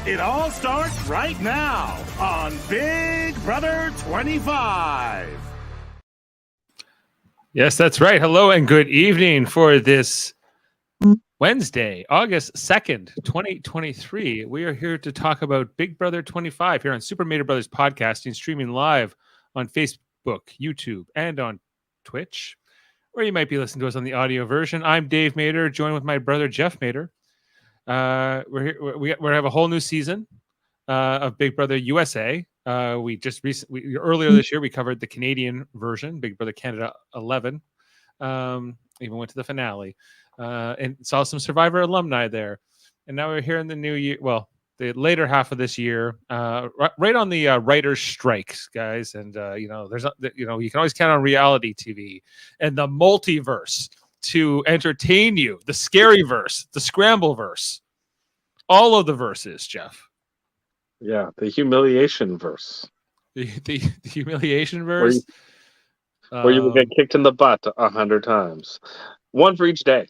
It all starts right now on Big Brother 25. Yes, that's right. Hello and good evening for this Wednesday, August 2nd, 2023. We are here to talk about Big Brother 25 here on Super Mater Brothers Podcasting, streaming live on Facebook, YouTube, and on Twitch, or you might be listening to us on the audio version. I'm Dave Mater, joined with my brother Jeff Mater. We're here. We have a whole new season of Big Brother USA. We just recently, earlier this year, we covered the Canadian version, Big Brother Canada 11. Even went to the finale and saw some Survivor alumni there. And now we're here in the new year. Well, the later half of this year, right on the writers' strikes, guys. And there's you can always count on reality TV and the multiverse to entertain you. The scary verse, the scramble verse, all of the verses, Jeff. Yeah, the humiliation verse. The humiliation verse. Where you will get kicked in the butt 100 times. One for each day.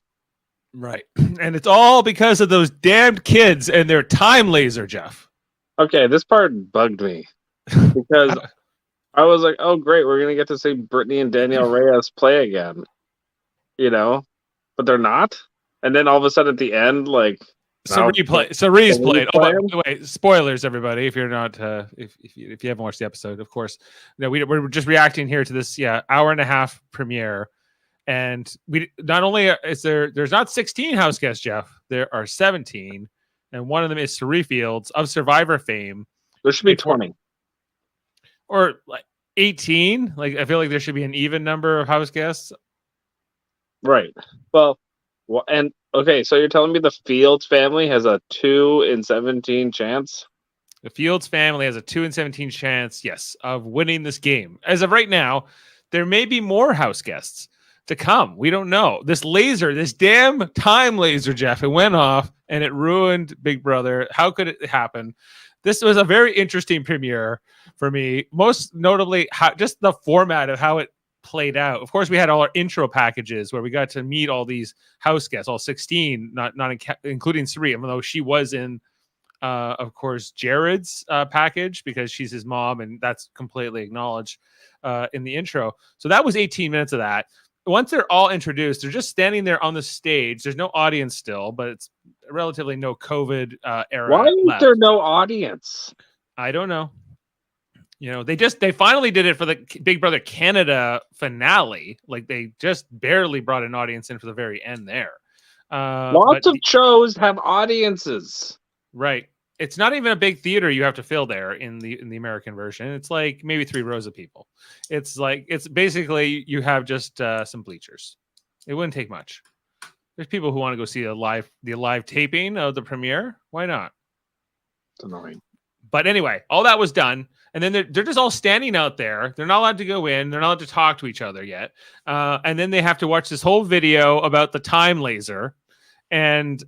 Right. And it's all because of those damned kids and their time laser, Jeff. Okay, this part bugged me. Because I was like, oh, great, we're going to get to see Brittany and Danielle Reyes play again. But they're not. And then all of a sudden at the end, like... Cerise played. Oh, by the way, spoilers, everybody. If you're not, if you haven't watched the episode, of course, we're just reacting here to this, hour and a half premiere, and we not only there's not 16 house guests, Jeff. There are 17, and one of them is Cerise Fields of Survivor fame. There should be 20 or like 18. Like I feel like there should be an even number of house guests. Right. Well, and okay, so you're telling me the Fields family has a 2 in 17 chance? The Fields family has a 2 in 17 chance, yes, of winning this game. As of right now, there may be more house guests to come. We don't know. This damn time laser, Jeff, it went off and it ruined Big Brother. How could it happen? This was a very interesting premiere for me, most notably just the format of how it played out. Of course, we had all our intro packages where we got to meet all these house guests, all 16, not including Sari, even though she was in, of course, Jared's package because she's his mom, and that's completely acknowledged in the intro. So that was 18 minutes of that. Once they're all introduced, they're just standing there on the stage. There's no audience still, but it's relatively no COVID era. Why is there no audience? I don't know. They finally did it for the Big Brother Canada finale. Like they just barely brought an audience in for the very end there. Lots of shows have audiences. Right. It's not even a big theater you have to fill there in the American version. It's like maybe 3 rows of people. It's basically you have just some bleachers. It wouldn't take much. There's people who want to go see the live taping of the premiere. Why not? It's annoying. But anyway, all that was done. And then they're just all standing out there. They're not allowed to go in. They're not allowed to talk to each other yet. And then they have to watch this whole video about the time laser, and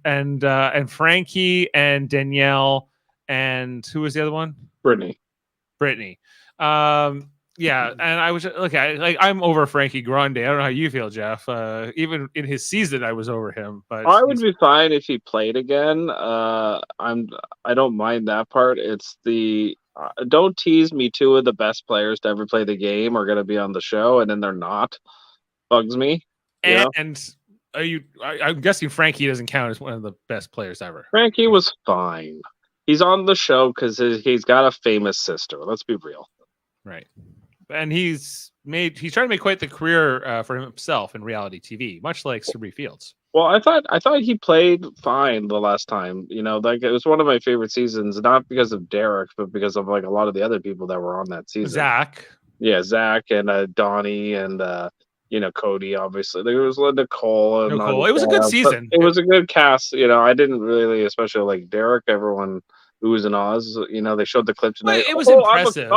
Frankie and Danielle and who was the other one? Brittany. Yeah, and I was I'm over Frankie Grande. I don't know how you feel, Jeff. Even in his season, I was over him. But I would be fine if he played again. I don't mind that part. It's the don't tease me. 2 of the best players to ever play the game are going to be on the show, and then they're not. Bugs me. And I'm guessing Frankie doesn't count as one of the best players ever. Frankie was fine. He's on the show because he's got a famous sister. Let's be real. Right. And he's trying to make quite the career for himself in reality TV, much like Cerise Fields. Well, I thought he played fine the last time. Like it was one of my favorite seasons, not because of Derek, but because of like a lot of the other people that were on that season. Zach and Donnie and Cody. Obviously, there was Nicole. And Nicole. It was a good season. It was a good cast. I didn't really, especially like Derek. Everyone who was in Oz. They showed the clip tonight. It was impressive.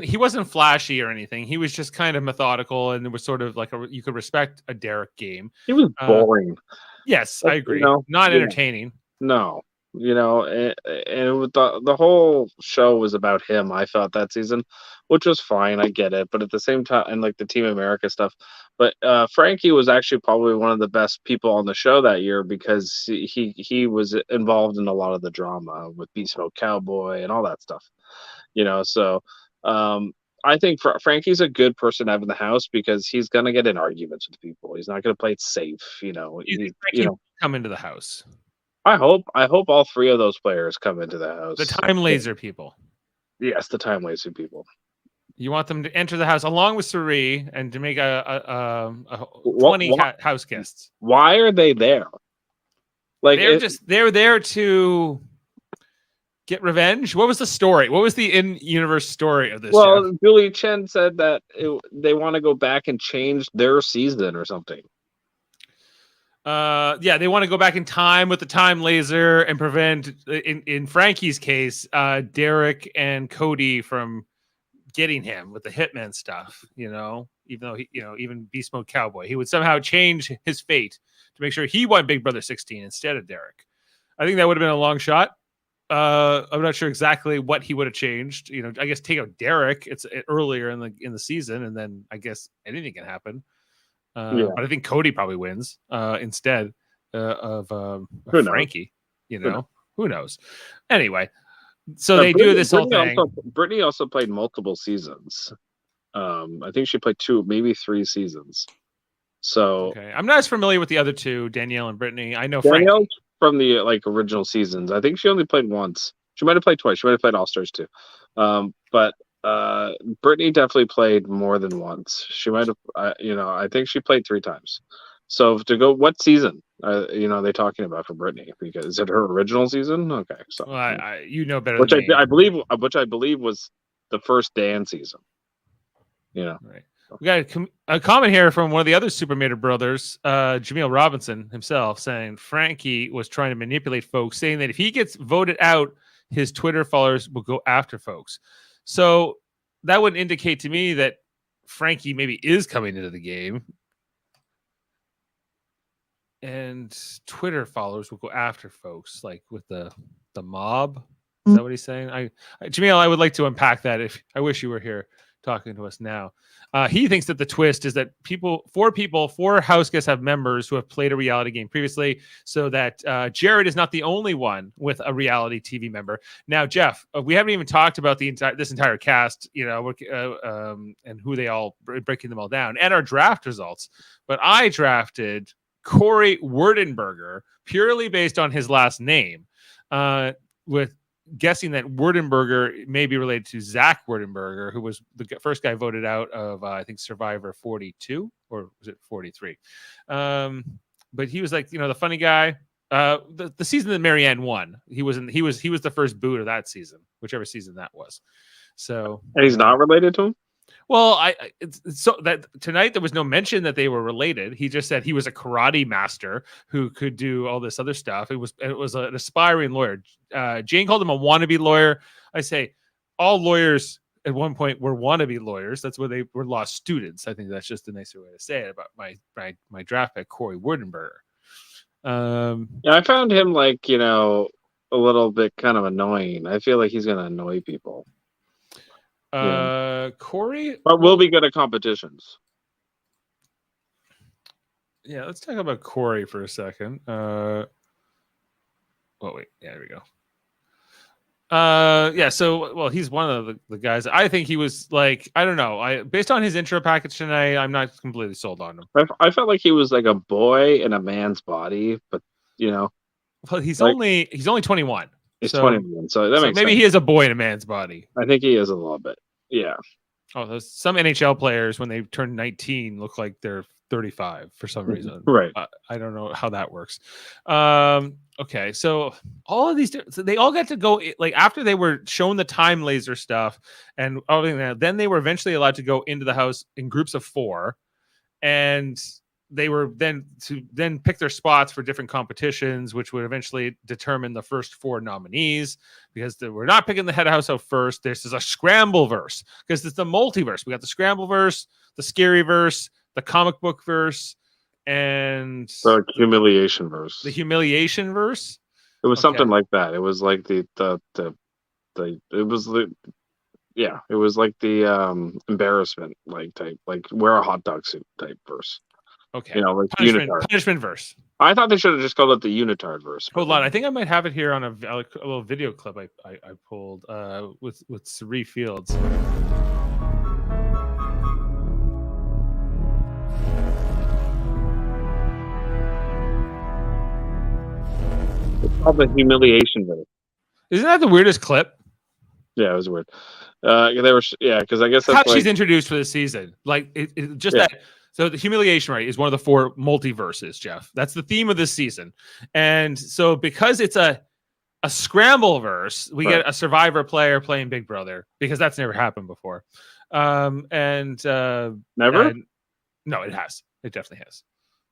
He wasn't flashy or anything. He was just kind of methodical, and it was sort of like you could respect a Derek game. He was boring. Yes, I agree. Not entertaining. No, and with the whole show was about him. I felt that season, which was fine. I get it, but at the same time, and like the Team America stuff, but Frankie was actually probably one of the best people on the show that year because he was involved in a lot of the drama with Beast Mode Cowboy and all that stuff. So I think Frankie's a good person to have in the house because he's gonna get in arguments with people. He's not gonna play it safe. You think Frankie will come into the house? I hope all three of those players come into the house. The Time Laser people. Yes, the Time Laser people. You want them to enter the house along with Suri and to make a 20 house guests. Why are they there? Like they're there to get revenge. What was the story? What was the in-universe story of this? Well, Julie Chen said that they want to go back and change their season or something. They want to go back in time with the Time Laser and prevent, in Frankie's case, Derek and Cody from getting him with the Hitman stuff. Even though even Beast Mode Cowboy, he would somehow change his fate to make sure he won Big Brother 16 instead of Derek. I think that would have been a long shot. I'm not sure exactly what he would have changed. I guess take out Derek. It's earlier in the season, and then I guess anything can happen. But I think Cody probably wins instead of Frankie. Who knows? Anyway, so they do this whole thing. Brittany also played multiple seasons. I think she played 2, maybe 3 seasons. So okay. I'm not as familiar with the other two, Danielle and Brittany. I know Danielle from the original seasons. I think she only played once. She might have played twice. She might have played All Stars too. But Brittany definitely played more than once. She might have, I think she played 3 times. So to go, what season are they talking about for Brittany? Because is it her original season? Okay, so well, better. Which than me. I believe was the first Dan season. Right. We got a comment here from one of the other Supermator brothers, Jaemeel Robinson himself, saying Frankie was trying to manipulate folks, saying that if he gets voted out, his Twitter followers will go after folks. So that would indicate to me that Frankie maybe is coming into the game, and Twitter followers will go after folks, like with the mob. Is that what he's saying? Jaemeel, I would like to unpack that. I wish you were here talking to us now. He thinks that the twist is that 4 house guests have members who have played a reality game previously, so that Jared is not the only one with a reality TV member. Now, Jeff, we haven't even talked about this entire cast, and who they all breaking them all down, and our draft results. But I drafted Corey Werdenberger purely based on his last name, with guessing that Werdenberger may be related to Zach Werdenberger, who was the first guy voted out of I think Survivor 42, or was it 43? But he was like, the funny guy. The season that Marianne won, he was the first boot of that season, whichever season that was. So, and he's not related to him. Well, so that tonight there was no mention that they were related. He just said he was a karate master who could do all this other stuff. It was an aspiring lawyer. Jane called him a wannabe lawyer. I say all lawyers at one point were wannabe lawyers. That's where they were law students. I think that's just a nicer way to say it about my draft pick, Corey Werdenberger. I found him a little bit kind of annoying. I feel like he's going to annoy people. Corey, but we'll be good at competitions. Yeah, let's talk about Corey for a second. There we go. He's one of the guys. I think he was I don't know. Based on his intro package tonight, I'm not completely sold on him. I felt like he was like a boy in a man's body, but well, he's only 21. He's 21, so that makes maybe sense. He is a boy in a man's body. I think he is a little bit. Yeah. Oh, there's some NHL players when they turn 19 look like they're 35 for some reason. Right. I don't know how that works. Okay, so all of these, they all got to go after they were shown the Time Laser stuff and everything. Then they were eventually allowed to go into the house in groups of 4, and they were then pick their spots for different competitions, which would eventually determine the first 4 nominees, because we're not picking the head of house out first. This is a scramble verse because it's the multiverse. We got the scramble verse, the scary verse, the comic book verse, and the humiliation verse. The humiliation verse. It was something like that. It was like it was like the embarrassment type, like wear a hot dog suit type verse. Okay. Like unitard. Punishment verse. I thought they should have just called it the unitard verse. Hold on, I think I might have it here on a little video clip I pulled with Sari Fields. It's called the humiliation verse. Isn't that the weirdest clip? Yeah, it was weird. They were, because I guess that's how she's introduced for the season. Like that. So the humiliation right is one of the 4 multiverses, Jeff. That's the theme of this season, and so because it's a scramble verse, we get a Survivor player playing Big Brother because that's never happened before. Never. No, it has. It definitely has.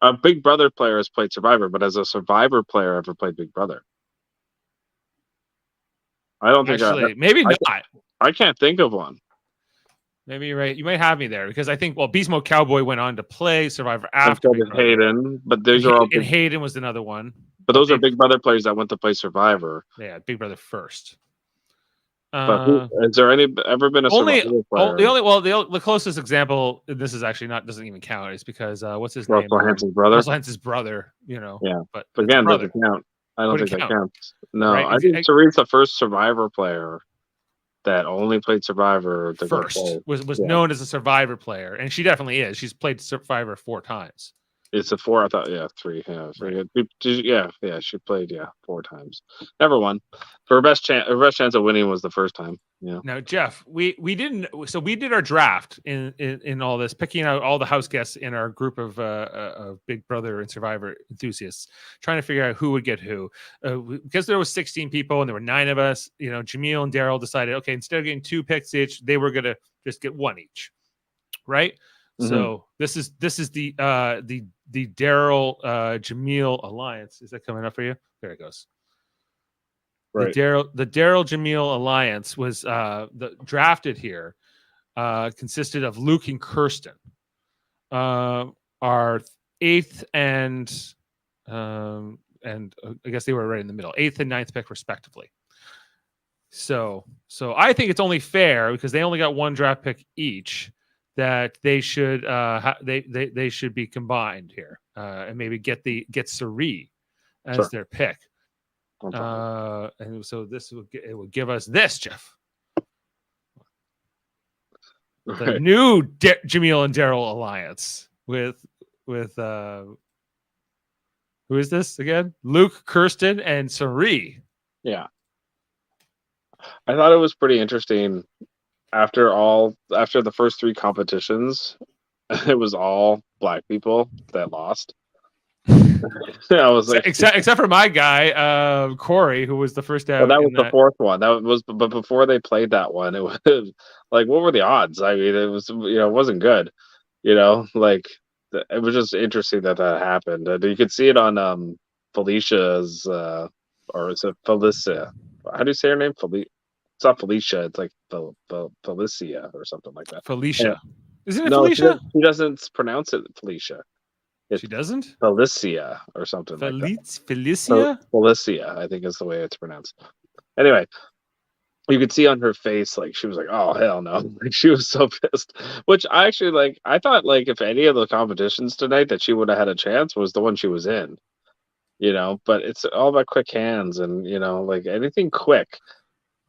A Big Brother player has played Survivor, but as a Survivor player, ever played Big Brother? I don't think. Actually, maybe not. I can't think of one. Maybe you're right. You might have me there because I think Beast Mode Cowboy went on to play Survivor after Big Brother. Hayden, but those are all. And Hayden was another one. But those are Big Brother players that went to play Survivor. Yeah, Big Brother first. But has there ever been a Survivor player? The closest example, this is actually doesn't even count, is because what's his name? Russell Hanson's brother. Russell Hanson's brother. Yeah, but again, doesn't count. I don't think that counts. No, right? I think Saree's the first Survivor player that only played Survivor. First was known as a Survivor player, and she definitely is. She's played Survivor 4 times. It's a 4. I thought, 3. Yeah, she played 4 times. Never won. Her best chance of winning was the first time. Yeah. Now, Jeff, we didn't. So we did our draft in all this, picking out all the house guests in our group of Big Brother and Survivor enthusiasts, trying to figure out who would get who. Because there was 16 people and there were 9 of us. Jaemeel and Daryl decided, okay, instead of getting 2 picks each, they were gonna just get 1 each, right? Mm-hmm. So this is the Daryl Jaemeel alliance. Is that coming up for you? There it goes. Right. The Daryl Jaemeel alliance was drafted here. Consisted of Luke and Kirsten. Our 8th and I guess they were right in the middle. 8th and 9th pick respectively. So I think it's only fair because they only got 1 draft pick each, that they should they should be combined here and maybe get Sari as their pick. And so it would give us this, Jeff. The new Jaemeel and Daryl alliance with who is this again? Luke, Kirsten, and Sari. Yeah, I thought it was pretty interesting. After the first 3 competitions, it was all black people that lost. I was like, except for my guy, Corey, who was the first out. That was the 4th one. But before they played that one, it was like, what were the odds? I mean, it was, it wasn't good. It was just interesting that happened. You could see it on Felicia's, or is it Felicia? How do you say her name? It's not Felicia. It's like Felicia or something like that. Felicia. Isn't it Felicia? She doesn't pronounce it Felicia. She doesn't? Felicia or something like that. Felicia? Felicia, I think is the way it's pronounced. Anyway, you could see on her face, she was like, oh, hell no. She was so pissed. Which I actually, I thought, if any of the competitions tonight that she would have had a chance was the one she was in. But it's all about quick hands and, anything quick.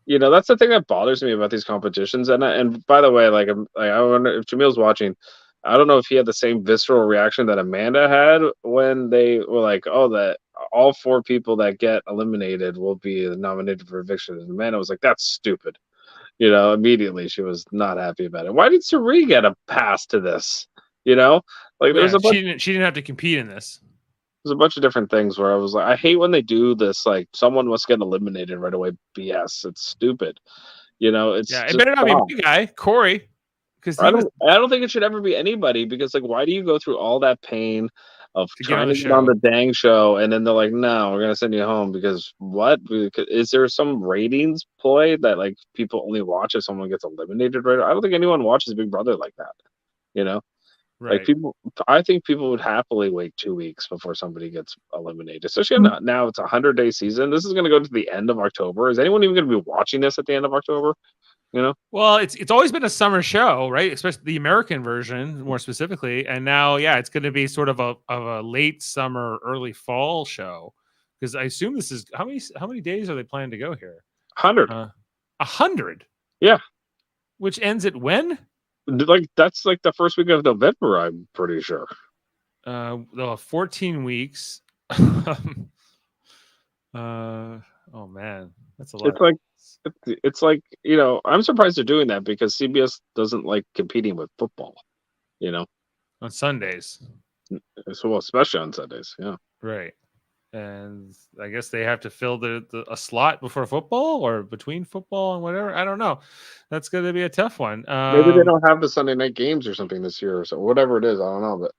That's the thing that bothers me about these competitions. And by the way, I wonder if Jameel's watching. I don't know if he had the same visceral reaction that Amanda had when they were like, "Oh, that all 4 people that get eliminated will be nominated for eviction." And Amanda was like, "That's stupid." Immediately she was not happy about it. Why did Sari get a pass to this? There's a bunch. She didn't have to compete in this. There's a bunch of different things where I was like, I hate when they do this, someone must get eliminated right away. BS. It's stupid. It's it better not be my guy, Corey. Because I don't think it should ever be anybody, because why do you go through all that pain of trying to get on the dang show and then they're like, no, we're gonna send you home because what? Is there some ratings ploy that people only watch if someone gets eliminated right? I don't think anyone watches Big Brother like that. Right. I think people would happily wait 2 weeks before somebody gets eliminated. Especially now it's a 100-day season. This is going to go to the end of October. Is anyone even going to be watching this at the end of October? You know. Well, it's always been a summer show, right? Especially the American version, more specifically. And now, yeah, it's going to be sort of a late summer, early fall show. Because I assume this is how many days are they planning to go here? 100. 100. Yeah. Which ends at when? Like that's like the first week of November, I'm pretty sure. 14 weeks. Oh man, that's a lot. It's like I'm surprised they're doing that because CBS doesn't like competing with football. On Sundays, so especially on Sundays. Yeah, right. And I guess they have to fill a slot before football or between football and whatever. I don't know. That's going to be a tough one. Maybe they don't have the Sunday night games or something this year, or so whatever it is. I don't know, but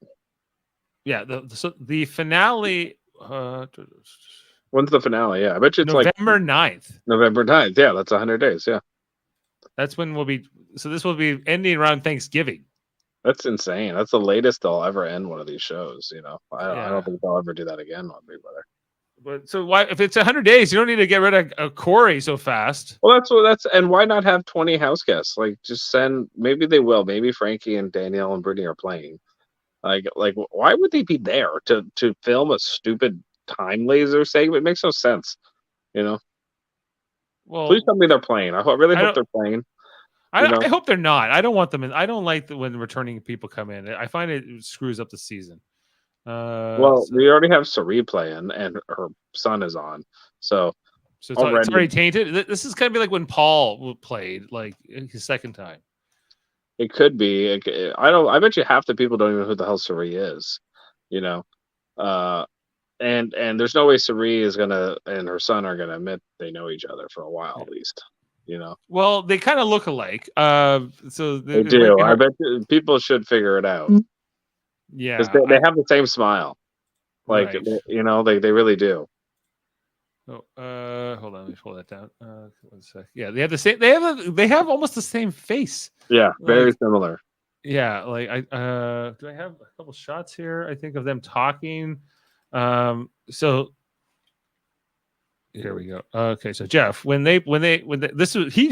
yeah, the finale. When's the finale? Yeah, I bet you it's November 9th. November 9th. Yeah, that's 100 days. Yeah, that's when we'll be. So this will be ending around Thanksgiving. That's insane. That's the latest they'll ever end one of these shows. I don't think they'll ever do that again on Big Brother. But so why, if it's 100 days, you don't need to get rid of Corey so fast. Well, and why not have 20 house guests? Like, just send. Maybe they will. Maybe Frankie and Danielle and Brittany are playing. Like, why would they be there to film a stupid time laser segment? It makes no sense. Well, please tell me they're playing. I really hope they're playing. I hope they're not. I don't want them in. I don't like when returning people come in. I find it screws up the season. We already have Sari playing, and her son is on. So it's already tainted. This is gonna be like when Paul played, like his second time. It could be. I bet you half the people don't even know who the hell Sari is. And there's no way Sari is gonna and her son are gonna admit they know each other for a while at least. Well, they kind of look alike. So they do. I bet people should figure it out. Yeah, because they have the same smile. Like right. They really do. Oh, hold on, let me pull that down. 1 sec. Yeah, they have the same. They have almost the same face. Yeah, very similar. Yeah, like do I have a couple shots here? I think of them talking. So here we go. Okay, so Jeff, when he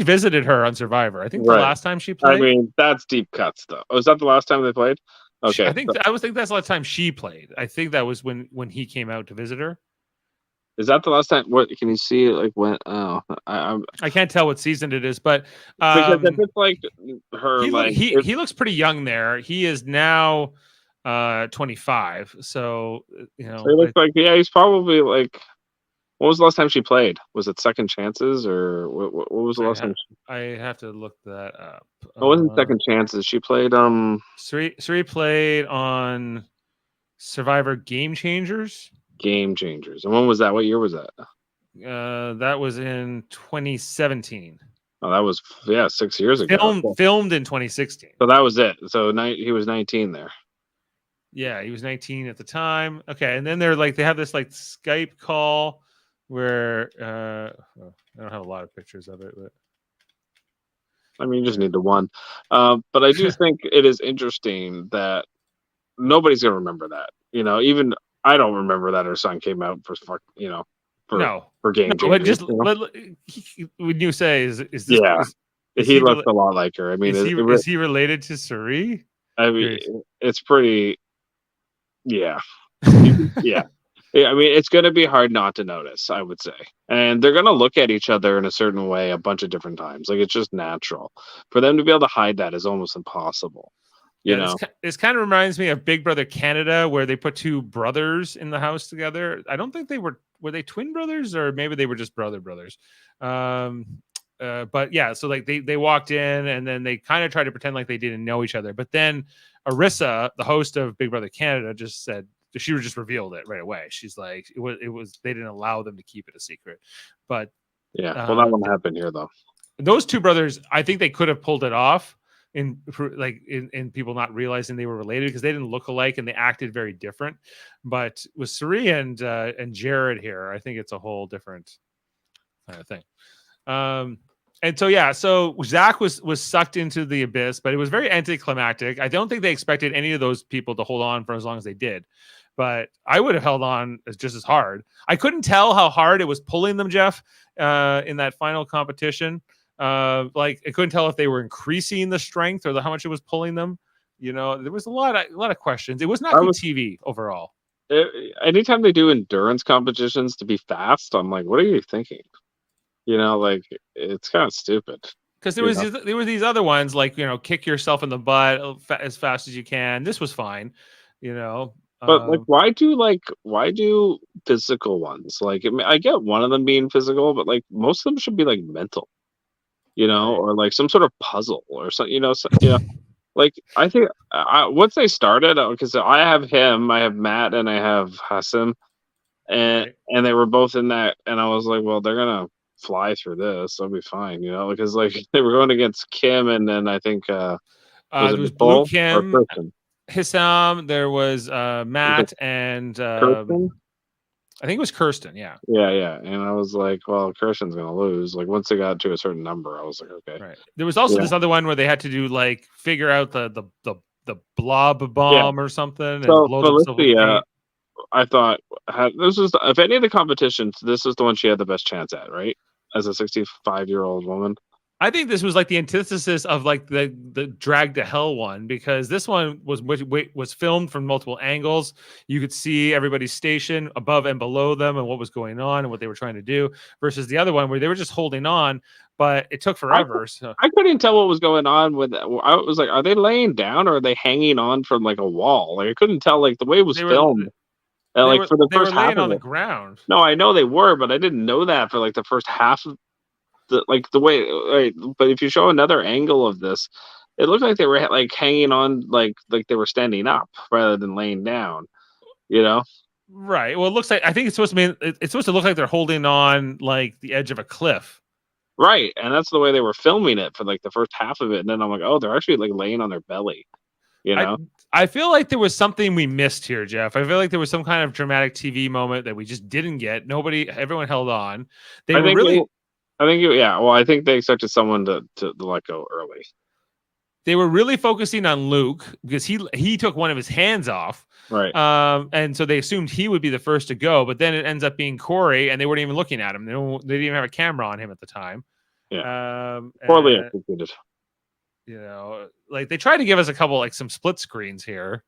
visited her on Survivor. I think the last time she played. I mean, that's deep cuts though. Oh, is that the last time they played? Okay, I think that's the last time she played. I think that was when he came out to visit her. Is that the last time? What can you see? Like when? Oh, I can't tell what season it is, but because if it's like her, he looks pretty young there. He is now 25, so he looks like he's probably like. When was the last time she played? Was it Second Chances or what was the last time? I have to look that up. It wasn't Second Chances. She played. Suri played on Survivor Game Changers. Game Changers. And when was that? What year was that? That was in 2017. Oh, that was 6 years ago. Filmed in 2016. So that was it. So he was 19 there. Yeah, he was 19 at the time. Okay, and then they have this like Skype call where I don't have a lot of pictures of it, but I mean, you just need the one. But I do think it is interesting that nobody's gonna remember that. Even I don't remember that her son came out for Game Changers. When you say is this? Yeah, he looks a lot like her. I mean, is he related to Sari? I mean, it's pretty. Yeah, yeah. I mean, it's going to be hard not to notice, I would say. And they're going to look at each other in a certain way a bunch of different times. Like, it's just natural. For them to be able to hide that is almost impossible. This kind of reminds me of Big Brother Canada, where they put two brothers in the house together. I don't think they were they twin brothers, or maybe they were just brothers. But yeah, so like they walked in and then they kind of tried to pretend like they didn't know each other. But then Arissa, the host of Big Brother Canada, just said, she just revealed it right away. She's like, it was they didn't allow them to keep it a secret. But yeah, well, that won't happen here though. Those two brothers, I think they could have pulled it off in people not realizing they were related, because they didn't look alike and they acted very different. But with Sari and Jared here, I think it's a whole different kind of thing. And so Zach was sucked into the abyss, but it was very anticlimactic. I don't think they expected any of those people to hold on for as long as they did, but I would have held on just as hard. I couldn't tell how hard it was pulling them, Jeff, in that final competition. Like I couldn't tell if they were increasing the strength or how much it was pulling them. There was a lot of questions. It was not good TV overall. Anytime they do endurance competitions to be fast, I'm like, what are you thinking? Like it's kind of stupid. Because there were these other ones like kick yourself in the butt as fast as you can. This was fine, But like, why do physical ones? Like, I get one of them being physical, but like most of them should be like mental, right. or like some sort of puzzle or something, Like I think once they started, because I have Matt, and I have Hassan, and they were both in that, and I was like, well, they're gonna fly through this, they'll be fine, because like they were going against Kim, and then I think there was Blue Kim, Hissam, there was Matt, and Kirsten? I think it was Kirsten, yeah, and I was like, well, Kirsten's gonna lose. Like once they got to a certain number, I was like, okay. Right. There was also this other one where they had to do like figure out the blob bomb or something, and blow themselves up. I thought this was of any of the competitions, this is the one she had the best chance at, right? As a 65-year-old woman. I think this was like the antithesis of like the Drag to Hell one, because this one was filmed from multiple angles. You could see everybody's station above and below them and what was going on and what they were trying to do, versus the other one where they were just holding on, but it took forever. I couldn't tell what was going on with that. I was like, are they laying down or are they hanging on from like a wall? Like I couldn't tell, like the way it was filmed. For the first half of the ground. No, I know they were, but I didn't know that for like the first half of the way. Right, but if you show another angle of this, it looked like they were like hanging on, like they were standing up rather than laying down. Right. Well, it looks like, I think it's supposed to look like they're holding on like the edge of a cliff. Right, and that's the way they were filming it for like the first half of it, and then I'm like, oh, they're actually like laying on their belly. I feel like there was something we missed here, Jeff. I feel like there was some kind of dramatic TV moment that we just didn't get. Everyone held on. I think they expected someone to let go early. They were really focusing on Luke because he took one of his hands off. Right. And so they assumed he would be the first to go, but then it ends up being Corey, and they weren't even looking at him. They didn't even have a camera on him at the time. Yeah. Poorly executed. Like they tried to give us a couple, like some split screens here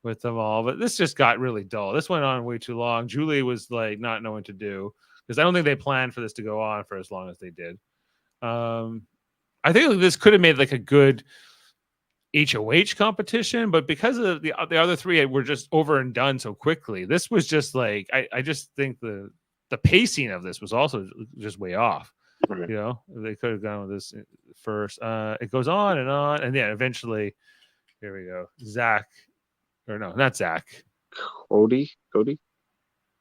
with them all, but this just got really dull. This went on way too long. Julie was like not knowing what to do, because I don't think they planned for this to go on for as long as they did. I think this could have made like a good HOH competition, but because of the other three were just over and done so quickly, this was just like, I just think the pacing of this was also just way off. Right. They could have gone with this first. It goes on, and yeah, eventually, here we go. Zach, or no, not Zach. Corey.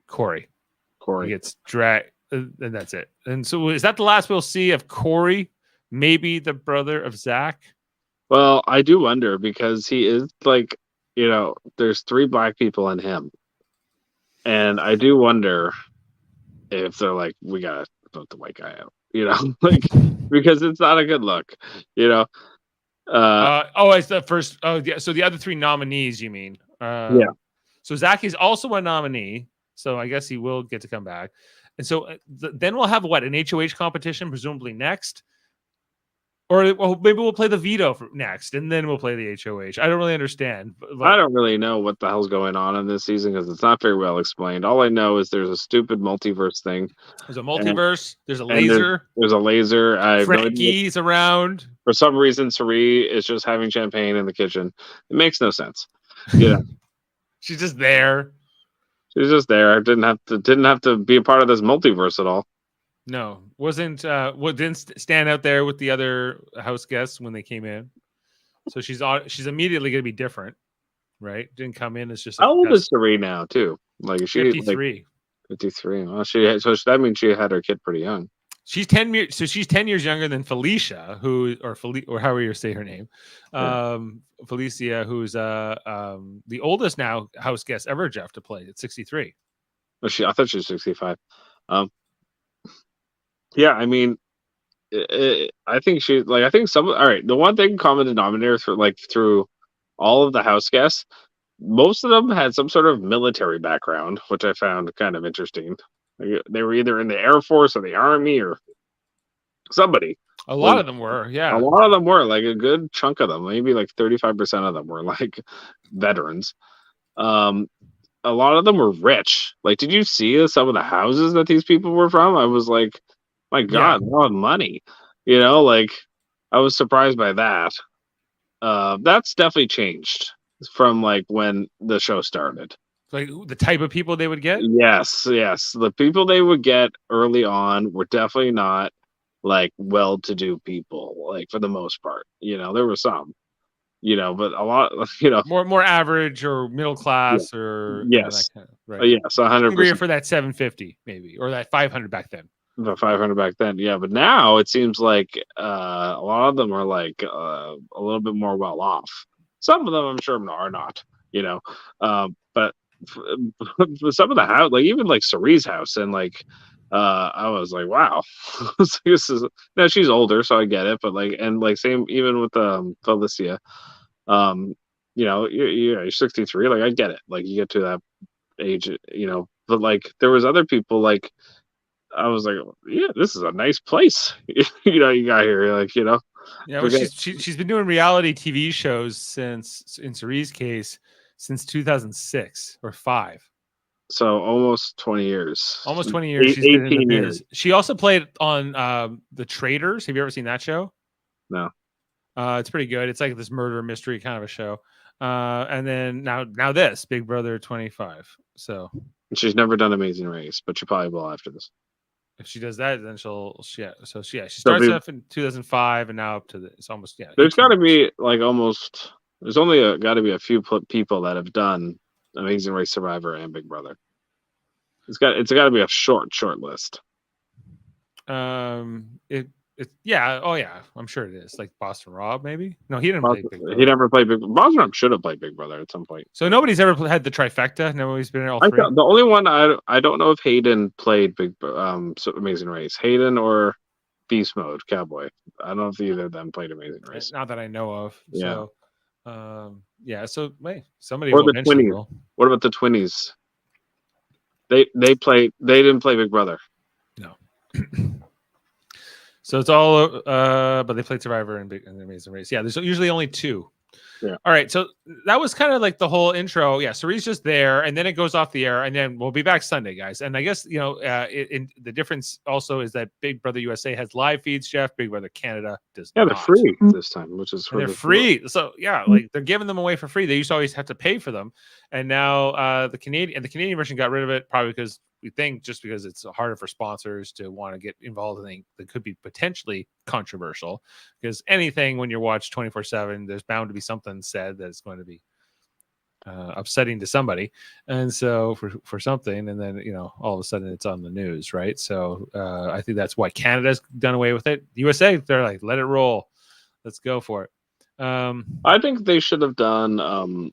He gets dragged, and that's it. And so, is that the last we'll see of Corey? Maybe the brother of Zach. Well, I do wonder, because he is like, there's 3 black people in him, and I do wonder if they're like, we gotta vote the white guy out. Like, because it's not a good look, it's the first. Oh, yeah. So the other 3 nominees, you mean? Yeah. So Zach is also a nominee, so I guess he will get to come back. And so then we'll have an HOH competition, presumably next, or maybe we'll play the veto next, and then we'll play the HOH. I don't really understand. I don't really know what the hell's going on in this season, because it's not very well explained. All I know is there's a stupid multiverse thing. There's a multiverse. There's a laser. There's a laser. Frankie's around. For some reason, Sari is just having champagne in the kitchen. It makes no sense. She's just there. She's just there. Didn't have to be a part of this multiverse at all. No, didn't stand out there with the other house guests when they came in. So she's immediately going to be different, right? Didn't come in as just. How old is Sari now, too? Like, is she 53? 53. Well, that means she had her kid pretty young. She's 10 years. So she's 10 years younger than Felicia, or however you say her name, Felicia, who's the oldest now house guest ever, Jeff, to play at 63. I thought she was 65. Yeah, I mean, I think all right. The one thing common denominator through all of the house guests, most of them had some sort of military background, which I found kind of interesting. They were either in the Air Force or the Army or somebody. A lot of them were, yeah. A lot of them were, like, a good chunk of them, maybe like 35% of them were like veterans. Um, a lot of them were rich. Like, did you see some of the houses that these people were from? I was like, my Yeah. God, they all have money. You know, like I was surprised by that. That's definitely changed from like when the show started. Like the type of people they would get. Yes, yes. The people they would get early on were definitely not like well-to-do people, like for the most part. You know, there were some, but a lot, More average or middle yeah, class or that yes, kind of right. yes, Hungrier 100%. for that 750 maybe or that 500 back then. The 500 back then, yeah, but now it seems like a lot of them are like a little bit more well off. Some of them, I'm sure, are not, but for some of the house, like even like Cerie's house, and like I was like, wow, this is now she's older, so I get it, but like and like same even with Felicia, um, you're 63, like I get it, like you get to that age, but like there was other people like. I was like, yeah, this is a nice place. You got here, like, Yeah, well, forget. she's been doing reality TV shows since, in Cerie's case, since 2006 or 5. So almost 20 years. Almost 20 years she's been in the 18 years. biz. She also played on The Traitors. Have you ever seen that show? No. It's pretty good. It's like this murder mystery kind of a show. And then now this Big Brother 25. So She's never done Amazing Race, but she probably will after this. if she does that, then she starts off in 2005 and now up to it's almost There's got to 18 years. be like almost. There's only got to be a few people that have done Amazing Race, Survivor, and Big Brother. It's got to be a short list. I'm sure it is. Like Boston Rob, maybe. No, he didn't play Big Brother. He never played Big Brother. Boston Rob should have played Big Brother at some point. So nobody's ever had the trifecta. Nobody's been in all three. The only one I don't know if Hayden played Amazing Race. Hayden or Beast Mode Cowboy. I don't know if either of them played Amazing Race. Not that I know of. Yeah. So somebody or the Twinnies. What about the Twinnies? They didn't play Big Brother. No. So it's all but they played Survivor and Amazing Race. Yeah, there's usually only 2. Yeah. All right. So that was kind of like the whole intro. Yeah. Cerie's just there, and then it goes off the air, and then we'll be back Sunday, guys. And I guess the difference also is that Big Brother USA has live feeds. Jeff, Big Brother Canada does. Yeah, not. they're free this time, which is they're free. So yeah, like they're giving them away for free. They used to always have to pay for them, and now the Canadian version got rid of it probably because we think just because it's harder for sponsors to want to get involved in things that could be potentially controversial. Because anything when you watch 24/7, there's bound to be something said that's going to be upsetting to somebody, and so for something, and then all of a sudden it's on the news, right? So I think that's why Canada's done away with it. USA, they're like, let it roll, let's go for it. I think they should have done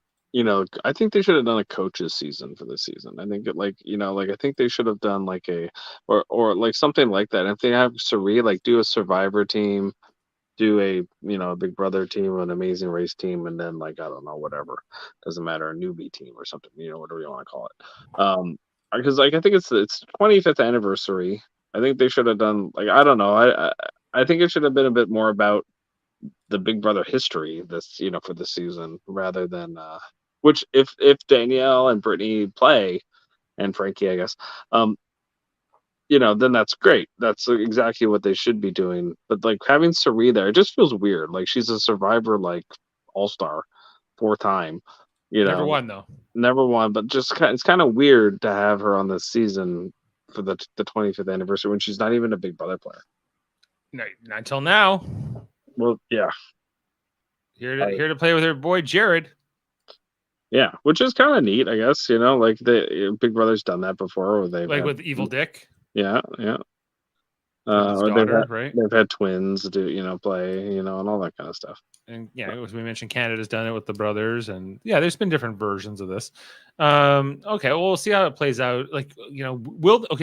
I think they should have done a coaches season for this season. I think I think they should have done like or like something like that. If they have Cerie, like do a Survivor team, do a Big Brother team, an Amazing Race team, and then like I don't know, whatever, doesn't matter, a newbie team or something, whatever you want to call it. Because like I think it's 25th anniversary. I think they should have done like I don't know. I think it should have been a bit more about the Big Brother history this for this season rather than which if Danielle and Brittany play and Frankie, I guess, then that's great. That's exactly what they should be doing. But like having Cerie there, it just feels weird. Like she's a Survivor, like all-star, 4-time. Never won though. Never won, but just it's kind of weird to have her on this season for the 25th anniversary when she's not even a Big Brother player. No, not until now. Well, yeah. Here to play with her boy Jared. Yeah, which is kind of neat, I guess. Like the Big Brother's done that before, or they've with Evil Dick. Yeah. They've had twins do play and all that kind of stuff. And as we mentioned, Canada's done it with the brothers, and there's been different versions of this. Okay, well, we'll see how it plays out. Like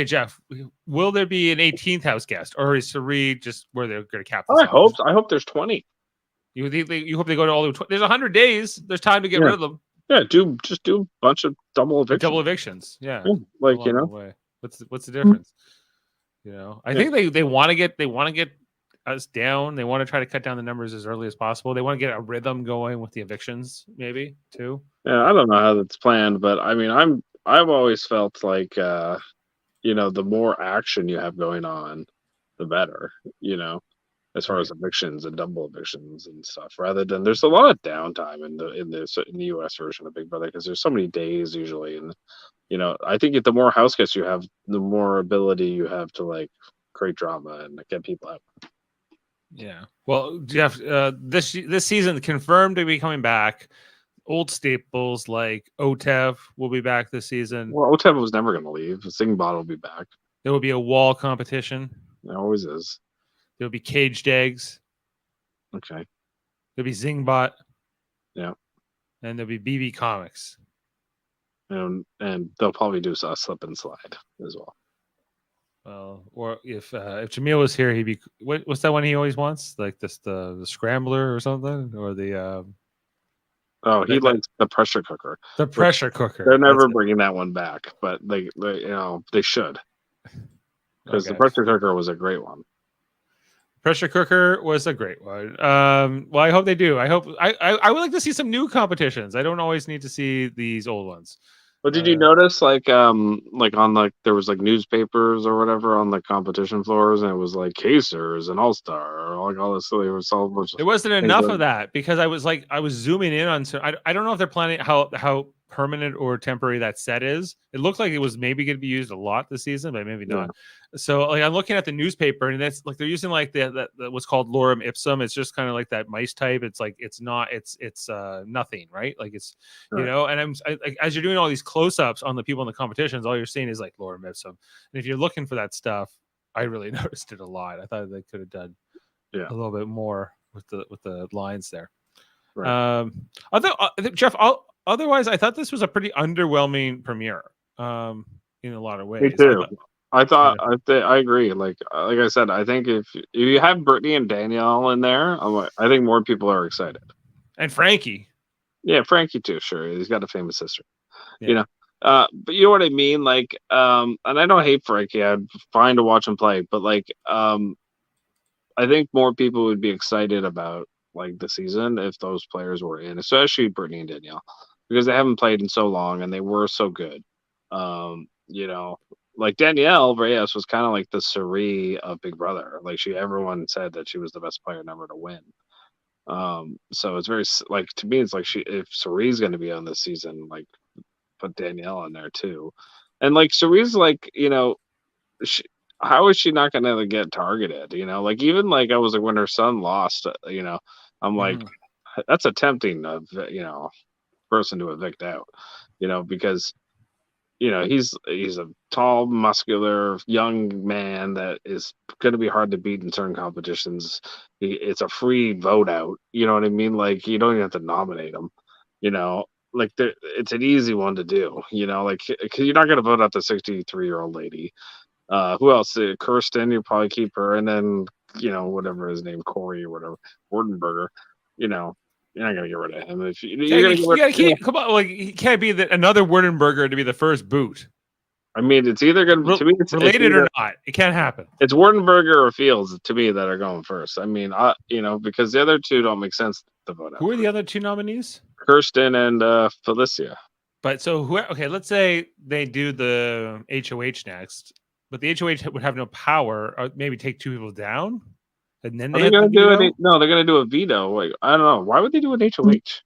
Jeff, will there be an 18th house guest, or is Cerie just where they're going to cap this? I hope there's 20. You hope they go to all the 20? There's 100 days. There's time to get rid of them. Yeah, just do a bunch of double evictions. Yeah. Like what's the difference? I think they want to get us down. They want to try to cut down the numbers as early as possible. They want to get a rhythm going with the evictions, maybe too. Yeah, I don't know how that's planned, but I mean, I've always felt like the more action you have going on, the better. As far as evictions and double evictions and stuff, rather than there's a lot of downtime in the U.S. version of Big Brother because there's so many days usually, and I think the more house guests you have, the more ability you have to like create drama and get people out. Yeah. Well, Jeff, this season confirmed to be coming back. Old staples like Otev will be back this season. Well, Otev was never going to leave. Singbot will be back. There will be a wall competition. It always is. There'll be caged eggs. Okay. There'll be Zingbot. Yeah. And there'll be BB Comics. And they'll probably do a slip and slide as well. Well, or if Jaemeel was here, he'd be what's that one he always wants? Like the scrambler or something, or the he likes the pressure cooker. The pressure cooker. They're never bringing that one back, but they should, because the pressure cooker was a great one. Pressure cooker was a great one. Well, I hope they do. I would like to see some new competitions. I don't always need to see these old ones. But did you notice like on there was like newspapers or whatever on the competition floors, and it was like Casers and All Star or like all this. So there wasn't enough of that because I was zooming in on. So I don't know if they're planning how permanent or temporary that set is. It looked like it was maybe going to be used a lot this season, but maybe not. So like I'm looking at the newspaper, and that's like they're using like the what's called lorem ipsum. It's just kind of like that mice type. It's like it's nothing, right? Like it's and I'm as you're doing all these close-ups on the people in the competitions, all you're seeing is like lorem ipsum. And if you're looking for that stuff, I really noticed it a lot. I thought they could have done a little bit more with the lines there. Right. Jeff, otherwise, I thought this was a pretty underwhelming premiere. In a lot of ways. Me too. I agree. Like I said, I think if you have Brittany and Danielle in there, I think more people are excited. And Frankie. Yeah, Frankie too. Sure, he's got a famous sister. Yeah. But you know what I mean. Like, and I don't hate Frankie. I'm fine to watch him play, but like, I think more people would be excited about like the season if those players were in, especially Brittany and Danielle, because they haven't played in so long and they were so good. Like Danielle Reyes was kind of like the Suri of Big Brother. Like everyone said that she was the best player never to win. So it's very like to me, it's like if Suri's going to be on this season, like put Danielle in there too. And like Suri's like how is she not going to get targeted? Like even like I was like when her son lost, I'm like that's a tempting person to evict out, because. He's a tall, muscular, young man that is going to be hard to beat in certain competitions. It's a free vote out. You know what I mean? Like you don't even have to nominate him. Like it's an easy one to do. Like because you're not going to vote out the 63-year-old lady. Who else? Kirsten, you probably keep her, and then whatever his name, Corey or whatever, Wardenberger. You're not gonna get rid of him. If you gotta keep, come on, like he can't be another Wardenberger to be the first boot. I mean, it's either gonna to me it's related or not. It can't happen. It's Wardenberger or Fields to me that are going first. I mean, because the other two don't make sense to vote out. Who are the other two nominees? Kirsten and Felicia. But so let's say they do the HOH next, but the HOH would have no power, or maybe take two people down. And then they're gonna do it. No, they're gonna do a veto. Like I don't know. Why would they do an HOH?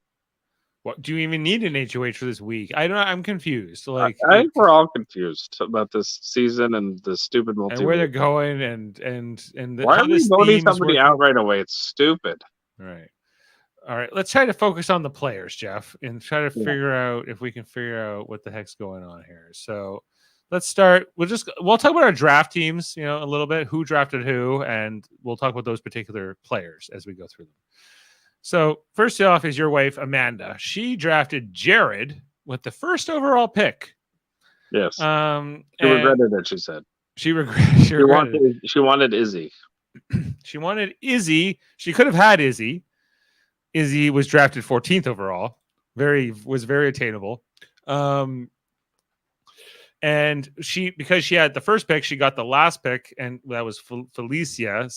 What do you even need an HOH for this week? I don't know. I'm confused. Like I think we're all confused about this season and the stupid multi and where they're going and why are we voting somebody out right away? It's stupid. Right. All right. Let's try to focus on the players, Jeff, and try to figure out if we can figure out what the heck's going on here. So. Let's start. We'll talk about our draft teams, a little bit, who drafted who, and we'll talk about those particular players as we go through them. So first off is your wife, Amanda. She drafted Jared with the first overall pick. Yes. She regretted it, she said. She regretted She wanted Izzy. She wanted Izzy. She could have had Izzy. Izzy was drafted 14th overall. Was very attainable. And because she had the first pick, she got the last pick, and that was Felicia.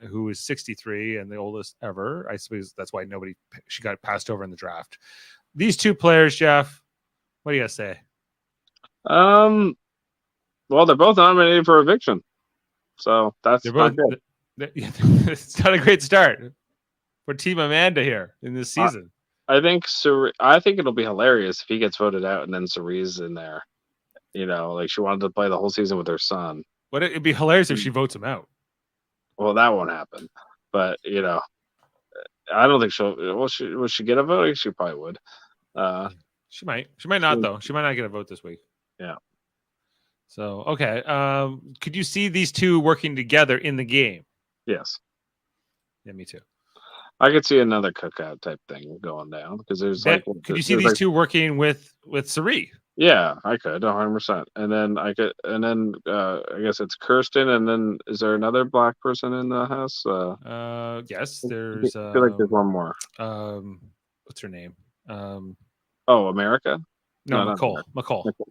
who is 63 and the oldest ever. I suppose that's why she got passed over in the draft. These two players, Jeff, what do you got to say? Well, they're both nominated for eviction, so that's not good. It's not a great start for Team Amanda here in this season. I think it'll be hilarious if he gets voted out and then Cerie's in there. Like she wanted to play the whole season with her son. But it'd be hilarious if she votes him out. Well, that won't happen. But I don't think she'll. Will she get a vote? She probably would. She might. She might not though. She might not get a vote this week. Yeah. So okay. Could you see these two working together in the game? Yes. Yeah, me too. I could see another cookout type thing going down because there's could you see these two working with Cirie? Yeah, I could 100%. And then I guess it's Kirsten. And then is there another black person in the house? Yes, there's. I feel like there's one more. What's her name? America? No, McCall.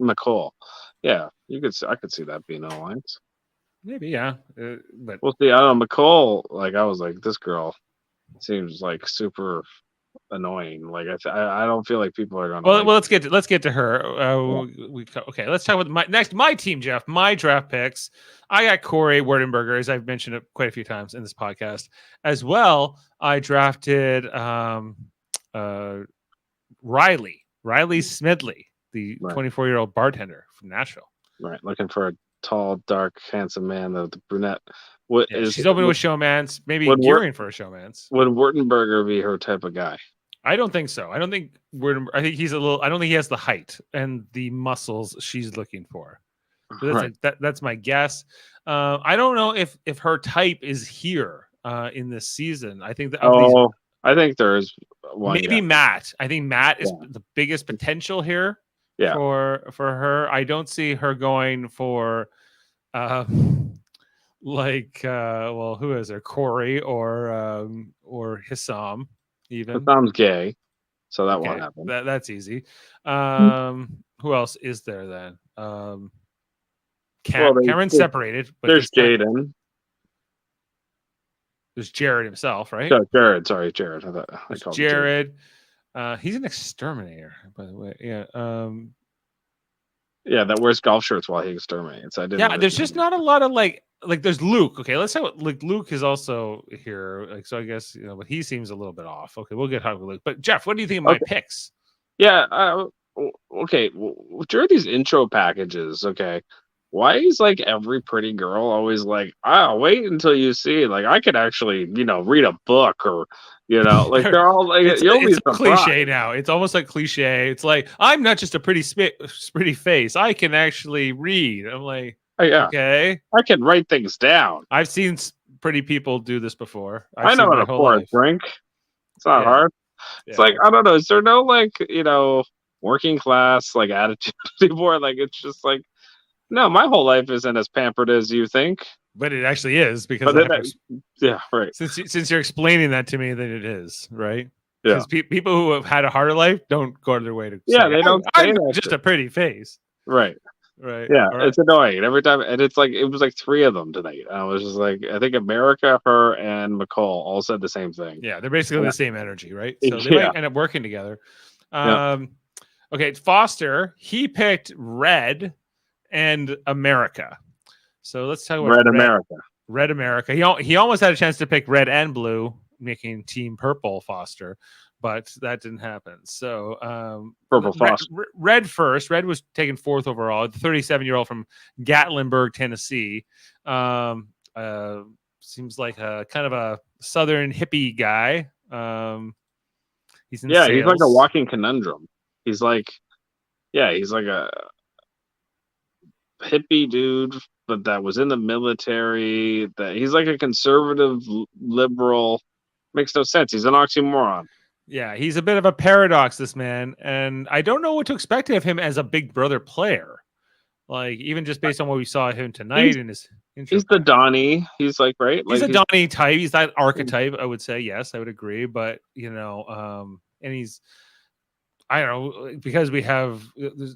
McCall. Yeah, I could see that being an alliance. Maybe, yeah. But we'll see. I don't know. McCall, I was like, this girl seems like super annoying. Like I don't feel like people are gonna. Well, let's get to her. Okay, let's talk about my team, Jeff. My draft picks. I got Corey Werdenberger, as I've mentioned it quite a few times in this podcast. As well, I drafted Riley Smedley, the 24-year-old bartender from Nashville. Right, looking for a tall, dark, handsome man. The brunette. She's open to a showman's, maybe gearing for a showman's. Would Werdenberger be her type of guy? I don't think so. I don't think I think he's I don't think he has the height and the muscles she's looking for. So that's my guess. I don't know if her type is here in this season. I think I think there is one. Maybe Matt. I think Matt is the biggest potential here. Yeah. For her, I don't see her going for who is there? Corey or Hissam even. Hissam's gay, so that won't happen. That's easy. Who else is there then? Cameron's separated. But there's Jaden. There's Jared himself, right? No, Jared. Sorry, Jared. I called Jared. He's an exterminator, by the way. Yeah. Yeah, that wears golf shirts while he exterminates. There's just not a lot of like there's Luke. Okay, let's talk about Luke is also here. So I guess but he seems a little bit off. Okay, we'll get talking with Luke. But Jeff, what do you think of my picks? Yeah. Okay. During these intro packages, okay. Why is every pretty girl always like, wait until you see I could actually, read a book or, they're all like, it's a cliche now. It's almost like cliche. It's like, I'm not just a pretty face. I can actually read. I'm like, okay. I can write things down. I've seen pretty people do this before. I know how to pour a drink. It's not hard. It's I don't know. Is there no working class attitude anymore? It's just no, my whole life isn't as pampered as you think. But it actually is because right. Since you're explaining that to me, then it is right. Yeah. Because people who have had a harder life don't go to their way to. They don't. I'm just a pretty face. Right. Right. Yeah, it's annoying every time, and it's it was three of them tonight. I was just I think America, her, and McCall all said the same thing. Yeah, they're basically the same energy, right? So they might end up working together. Okay, Foster, he picked Red and America. So let's talk about Red America. He almost had a chance to pick Red and Blue, making Team Purple Foster, but that didn't happen. So Purple Foster. Red first. Red was taken 4th overall. The 37-year-old from Gatlinburg, Tennessee. Seems like a kind of a Southern hippie guy. He's in sales. He's like a walking conundrum. He's a hippie dude, but that was in the military. That he's a conservative liberal. Makes no sense. He's an oxymoron. Yeah, he's a bit of a paradox, this man, and I don't know what to expect of him as a Big Brother player. Even just based on what we saw him tonight in his intro. He's the Donnie. He's right. He's a Donnie type. He's that archetype. I would say yes. I would agree. But and he's. I don't know, because we have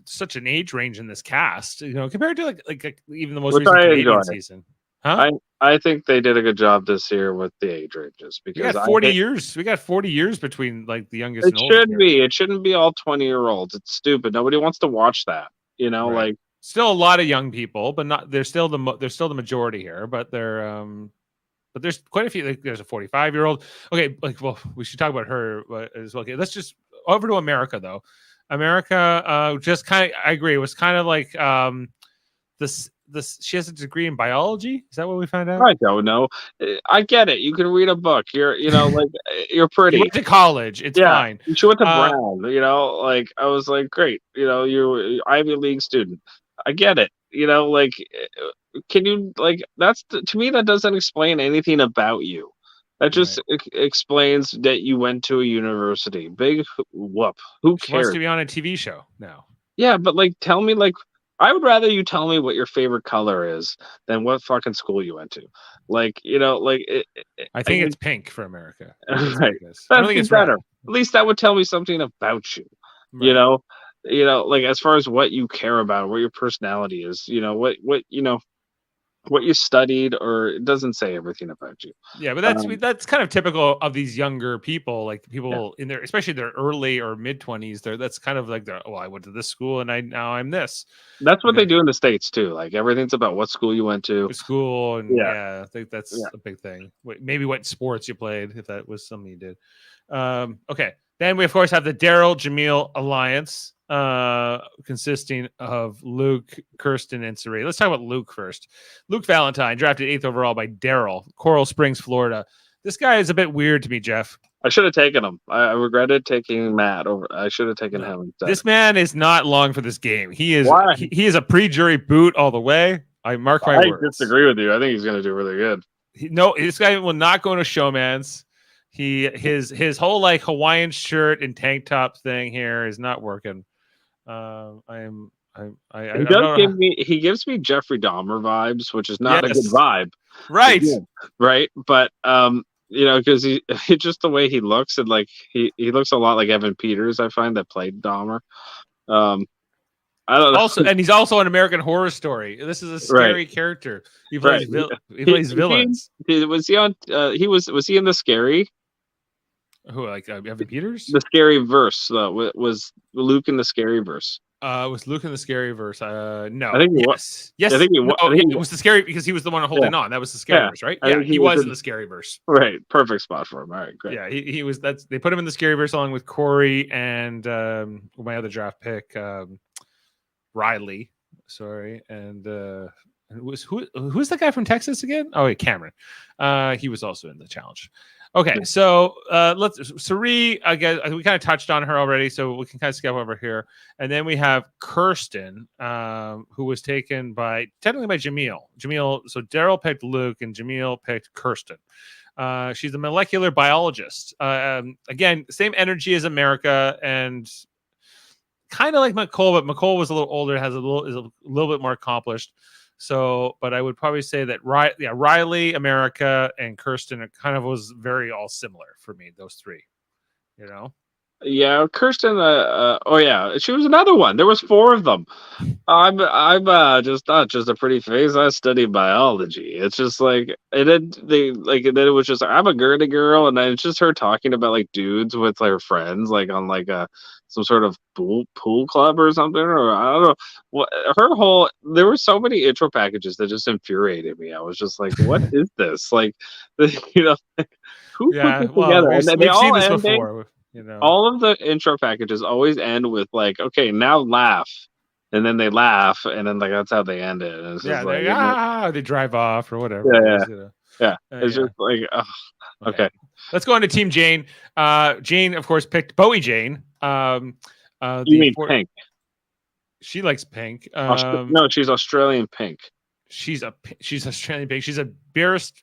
such an age range in this cast, compared to like even the most recent Canadian season. Huh? I think they did a good job this year with the age ranges We got because 40 years. We got 40 years between like the youngest it and oldest should here. be. It shouldn't be all 20-year-olds. It's stupid. Nobody wants to watch that. Right. Like Still a lot of young people, but not. They're still the majority here. But but there's quite a few. Like, there's a 45-year-old. Okay, like well, we should talk about her as well. Okay, let's just over to America though. America, just kind of. I agree. It was kind of like this. She has a degree in biology. Is that what we found out? I don't know. I get it. You can read a book. You're like you're You pretty. went to college. It's Yeah, fine. she went to Brown. Like I was like, great. You're Ivy League student. I get it. Like, can you like to me that doesn't explain anything about you. That just explains that you went to a university. Big whoop. Who She wants cares? to be on a TV show now. Yeah, but like, tell me like. I would rather you tell me what your favorite color is than what fucking school you went to. Like, I think it's pink for America. Right. I don't think it's better. red. At least that would tell me something about you. Right. Like as far as what you care about, what your personality is, what you studied, or it doesn't say everything about you. Yeah, but that's kind of typical of these younger people, like people in their, especially their early or mid 20s. That's kind of like I went to this school and now I'm this. That's what they do in the States too. Like everything's about what school you went to. School and I think that's a big thing. Maybe what sports you played, if that was something you did. Okay. Then we of course have the Daryl Jaemeel alliance, consisting of Luke, Kirsten, and Sari. Let's talk about Luke first. Luke Valentine, drafted 8th overall by Daryl, Coral Springs, Florida. This guy is a bit weird to me, Jeff. I should have taken him. I regretted taking Matt over. I should have taken him instead. This man is not long for this game. He is he is a pre-jury boot all the way. I mark my words. I disagree with you. I think he's going to do really good. This guy will not go into showman's. His whole like Hawaiian shirt and tank top thing here is not working. He gives me Jeffrey Dahmer vibes, which is not a good vibe. Right. Right. But because he just the way he looks, and like he looks a lot like Evan Peters, I find, that played Dahmer. I don't know. Also, and he's also an American Horror Story. This is a scary character. He plays villains. Was he on? Was he in The Scary? Who, like Evan Peters? The Scary Verse was Luke in The Scary Verse. Was Luke in The Scary Verse? No. I think he was. Yes. I think it was The Scary, because he was the one holding on. That was The Scary Verse, right? Yeah, he was in The Scary Verse. Right. Perfect spot for him. All right, great. Yeah, he was. They put him in The Scary Verse along with Corey and my other draft pick, Riley. Sorry, and who's the guy from Texas again? Oh, wait, Cameron. He was also in the challenge. Okay, so Sari, I guess we kind of touched on her already, so we can kind of skip over here. And then we have Kirsten, who was taken technically by Jaemeel. So Daryl picked Luke and Jaemeel picked Kirsten. She's a molecular biologist. Again, same energy as America, and kind of like McCole, but McCole was a little older, is a little bit more accomplished. So, but I would probably say that Riley, America, and Kirsten was very all similar for me. Those three, Yeah, Kirsten. She was another one. There was 4 of them. I'm just not just a pretty face. I study biology. It's just like, and then and then it was just like, I'm a girly girl, and then it's just her talking about like dudes with like her friends, like on like some sort of pool club or something, or I don't know what there were so many intro packages that just infuriated me. I was just like, what is this? Like, who put this together? And then we've seen this before. All of the intro packages always end with like, okay, now laugh, and then they laugh, and then like that's how they end it. And it's just they drive off or whatever. It's just like, okay. Let's go on to Team Jane. Jane, of course, picked Bowie Jane. You mean pink? She likes pink. No, she's Australian pink. She's Australian pink. She's a barrister.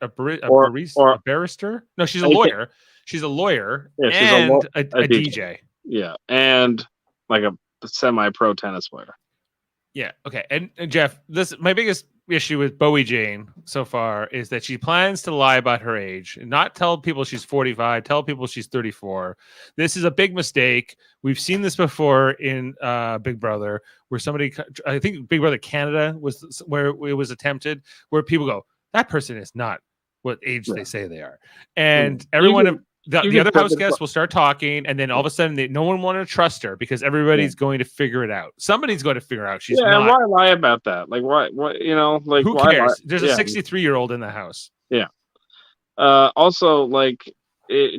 No, she's a lawyer. She's a lawyer and a DJ. Yeah, and like a semi-pro tennis player. Yeah. Okay. And Jeff, my biggest issue with Bowie Jane so far is that she plans to lie about her age and not tell people she's 45, tell people she's 34. This is a big mistake. We've seen this before in Big Brother, where I think Big Brother Canada was where it was attempted, where people go, that person is not what age they say they are. Yeah. And everyone, the can other put house this- guests will start talking, and then all of a sudden, no one wanted to trust her because everybody's going to figure it out. Somebody's going to figure out she's and not. why lie about that? Like, why, like, Who why lie? cares? There's a 63-year-old in the house. Yeah. Also, like,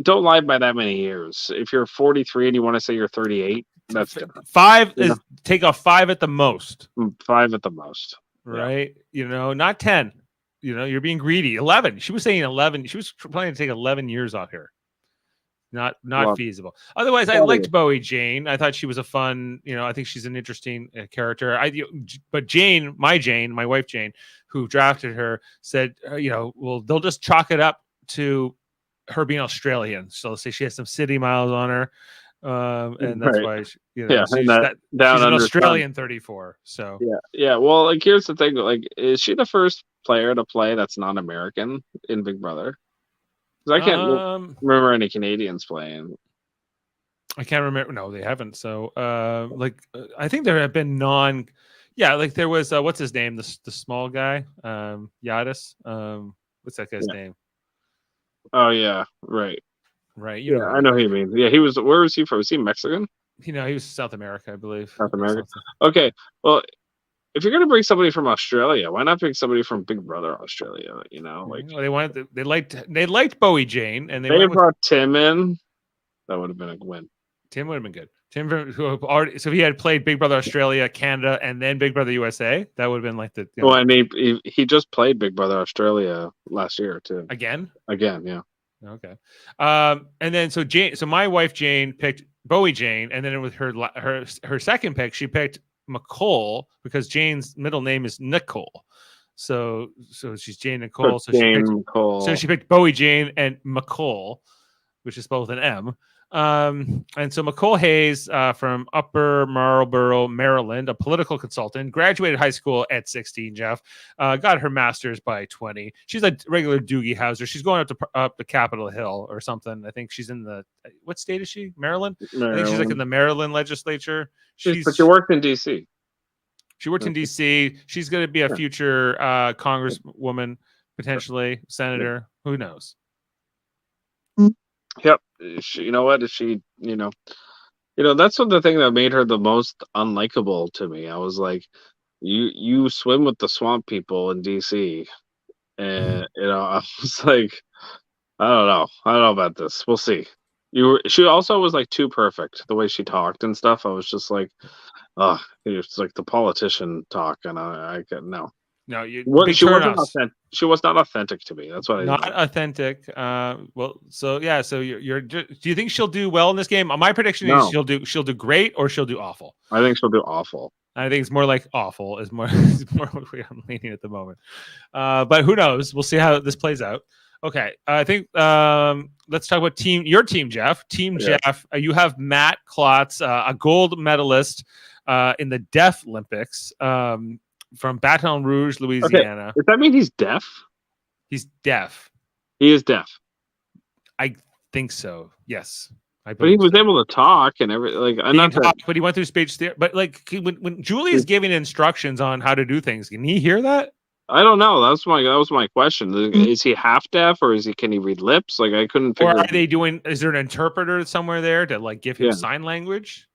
don't lie by that many years. If you're 43 and you want to say you're 38, that's different. 5 is take off 5 at the most. 5 at the most. Right? Not 10. You're being greedy. 11. She was saying 11. She was planning to take 11 years off here. Not feasible. Otherwise, I liked Bowie Jane. I thought she was a fun, I think she's an interesting character. But Jane, my wife Jane, who drafted her, said, well, they'll just chalk it up to her being Australian. So let's say she has some city miles on her. And that's why, she's an Australian 34. So yeah. Well, like, here's the thing: like, is she the first player to play that's non-American in Big Brother? Because I can't remember any Canadians playing. I can't remember. No, they haven't. So, I think there have been like there was what's his name? The small guy, Yadis. What's that guy's name? Oh yeah, right. Right. I know who you mean. Yeah, he was. Where was he from? Was he Mexican? He was South America, I believe. South America. Okay. Well, if you're gonna bring somebody from Australia, why not bring somebody from Big Brother Australia? They liked Bowie Jane, and they brought Tim in. That would have been a win. Tim would have been good. Tim, who already, so if he had played Big Brother Australia, Canada, and then Big Brother USA, that would have been like the. Well, and he just played Big Brother Australia last year too. Again, yeah. Okay. And then so my wife Jane picked Bowie Jane, and then with her second pick, she picked McCall because Jane's middle name is Nicole. So she's Jane Nicole. So she picked Bowie Jane and McCall, which is spelled with an M. And so McCall Hayes from Upper Marlboro, Maryland, a political consultant, graduated high school at 16, Jeff, got her master's by 20. She's a regular Doogie Howser. She's going up to Capitol Hill or something. I think she's in what state is she? Maryland? I think she's like in the Maryland legislature. But she worked in D.C. She worked in D.C. She's going to be a future congresswoman, potentially senator. Who knows? Yep. You know what? She, that's the thing that made her the most unlikable to me. I was like, you swim with the swamp people in DC, and I was like, I don't know about this. We'll see. She also was like too perfect the way she talked and stuff. I was just like, it's like the politician talk, and I could no. No, she wasn't authentic. She was not authentic to me. That's what I not authentic. Well, so yeah. So you're. Do you think she'll do well in this game? My prediction is she'll do great or she'll do awful. I think she'll do awful. I think it's more like awful is more what I'm leaning at the moment. But who knows? We'll see how this plays out. Okay, I think let's talk about your team, Jeff. Jeff, you have Matt Klotz, a gold medalist in the Deaf Olympics. From Baton Rouge, Louisiana. Okay. Does that mean he's deaf? He's deaf. He is deaf. I think so. Yes. But he was able to talk and everything. Like, but he went through speech therapy. But like when Julie is giving instructions on how to do things, can he hear that? I don't know. That was my question. Is he half deaf or can he read lips? Like, I couldn't figure. Or are they doing? Is there an interpreter somewhere there to like give him sign language?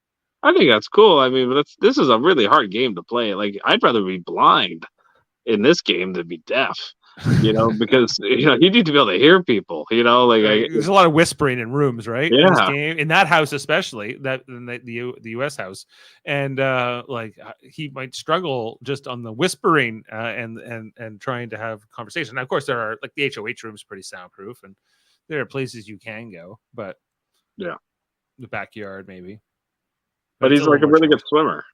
I think that's cool. I mean, this is a really hard game to play. Like, I'd rather be blind in this game than be deaf, because you need to be able to hear people. There's a lot of whispering in rooms, right? Yeah, in this game, in that house especially, that in the U.S. house, and he might struggle just on the whispering and trying to have conversation. Now, of course, there are like the HOH room is pretty soundproof, and there are places you can go, but the backyard maybe. But he's like a really good swimmer.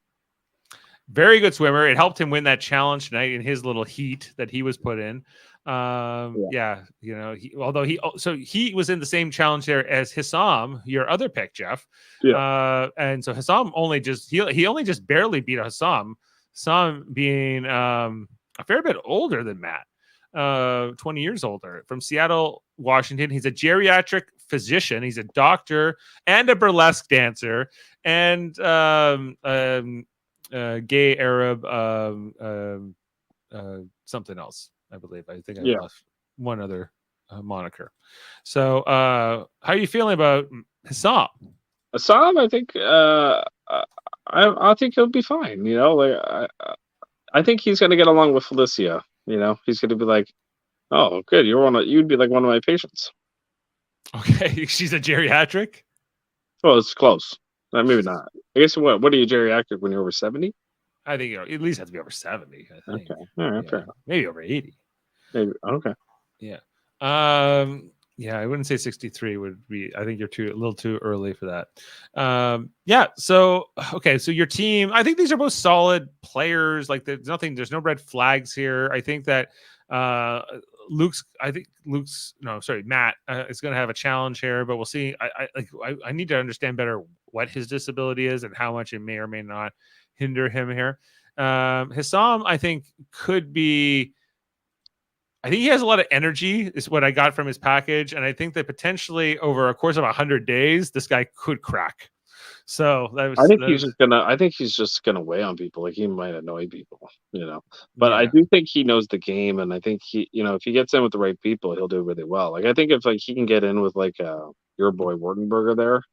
Very good swimmer. It helped him win that challenge tonight in his little heat that he was put in. He was in the same challenge there as Hissam, your other pick, Jeff. Yeah. And so Hissam only just barely beat Hissam. Hissam being a fair bit older than Matt, 20 years older, from Seattle, Washington. He's a geriatric physician. He's a doctor and a burlesque dancer and gay Arab something else. I believe. I think I Yeah. lost one other moniker. So, how are you feeling about Hassam? Assam, I think I think he'll be fine. I think he's gonna get along with Felicia. He's gonna be like, oh, good, you'd be like one of my patients. Okay, she's a geriatric. Well, it's close. Maybe not. I guess what are you geriatric when you're over 70? I think you at least have to be over 70. I think. Okay, all right, fair enough. Maybe over 80. Maybe okay. Yeah. Yeah, I wouldn't say 63 would be. I think you're a little too early for that. Yeah. So okay. So your team. I think these are both solid players. Like there's no red flags here. I think that Matt is going to have a challenge here, but we'll see. I need to understand better what his disability is and how much it may or may not hinder him here. Hassam, I think, could be. I think he has a lot of energy, is what I got from his package, and I think that potentially over a course of 100 days, this guy could crack. So I think he's just gonna weigh on people. Like he might annoy people. But Yeah. I do think he knows the game, and I think if he gets in with the right people, he'll do really well. Like I think if he can get in with your boy Wardenberger there,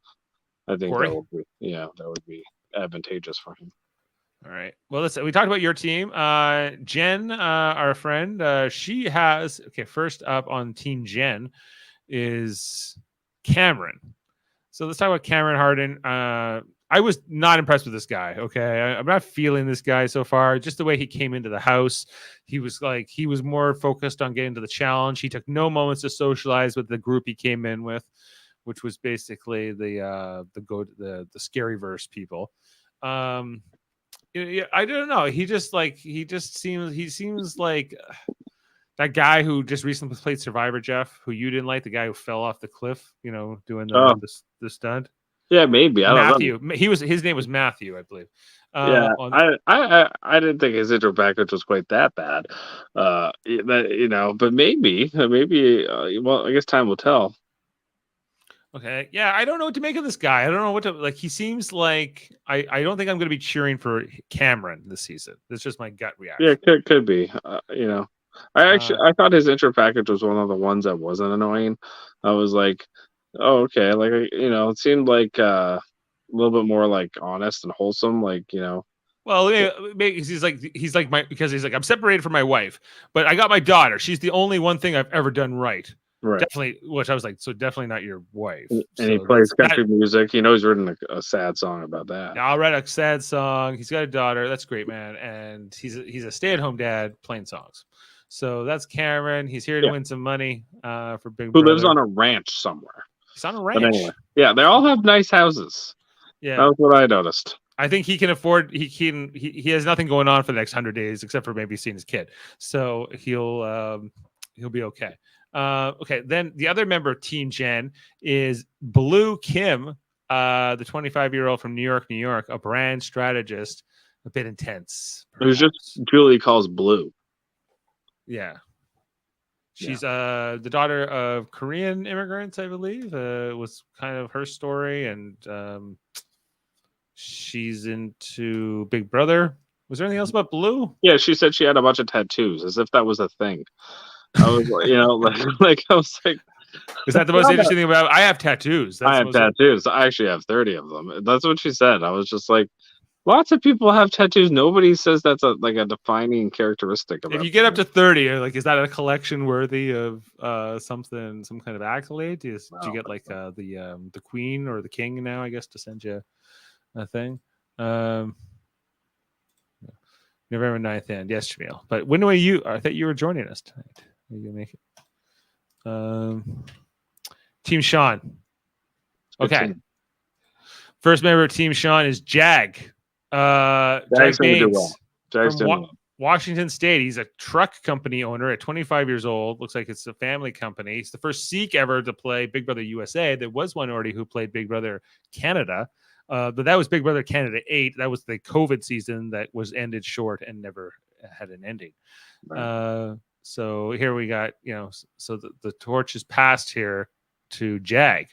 I think Corey? that would be advantageous for him. All right. Well, we talked about your team. Jen, our friend, she has first up on Team Jen is Cameron. So let's talk about Cameron Harden. I was not impressed with this guy. Okay, I'm not feeling this guy so far. Just the way he came into the house, he was more focused on getting to the challenge. He took no moments to socialize with the group he came in with, which was basically the Scaryverse people. Yeah, I don't know. He seems like that guy who just recently played Survivor, Jeff, who you didn't like, the guy who fell off the cliff, doing the stunt. Yeah, maybe. I don't know. His name was Matthew, I believe. Yeah, I didn't think his intro package was quite that bad. But maybe. Well, I guess time will tell. Okay. Yeah, I don't know what to make of this guy. I don't know what to like. He seems like I don't think I'm going to be cheering for Cameron this season. That's just my gut reaction. Yeah, could be. I thought his intro package was one of the ones that wasn't annoying. I was like, oh, okay. Like, it seemed like a little bit more like honest and wholesome. Like, Well, maybe he's like I'm separated from my wife, but I got my daughter. She's the only one thing I've ever done right. Right. Definitely, which I was like, so definitely not your wife. And he plays country music. He's written a sad song about that. I'll write a sad song. He's got a daughter. That's great, man. And he's a stay-at-home dad playing songs. So that's Cameron. He's here to win some money for Big Brother. Who lives on a ranch somewhere. He's on a ranch. But anyway, yeah, they all have nice houses. Yeah, that was what I noticed. I think he can afford. He has nothing going on for the next 100 days except for maybe seeing his kid. So he'll be okay. Okay, then the other member of Team Jen is Blue Kim, the 25-year-old from New York, a brand strategist, a bit intense. Who's just Julie calls Blue. Yeah. She's the daughter of Korean immigrants, I believe. Was kind of her story, and she's into Big Brother. Was there anything else about Blue? Yeah, she said she had a bunch of tattoos, as if that was a thing. I was like, I was like, is that the most interesting thing about? I have tattoos. I have tattoos. I actually have 30 of them. That's what she said. I was just like, lots of people have tattoos. Nobody says that's a defining characteristic. If you get up to 30, is that a collection worthy of some kind of accolade? Do you get like the queen or the king now, I guess, to send you a thing? November 9th end. Yes, Jaemeel. But when were you? I thought you were joining us tonight. Are you gonna make it? Team Sean. Okay. First member of Team Sean is Jag. Jag Baines from Washington State. He's a truck company owner at 25 years old. Looks like it's a family company. He's the first Sikh ever to play Big Brother USA. There was one already who played Big Brother Canada. But that was Big Brother Canada 8. That was the COVID season that was ended short and never had an ending. Right. So here we got, so the torch is passed here to Jag,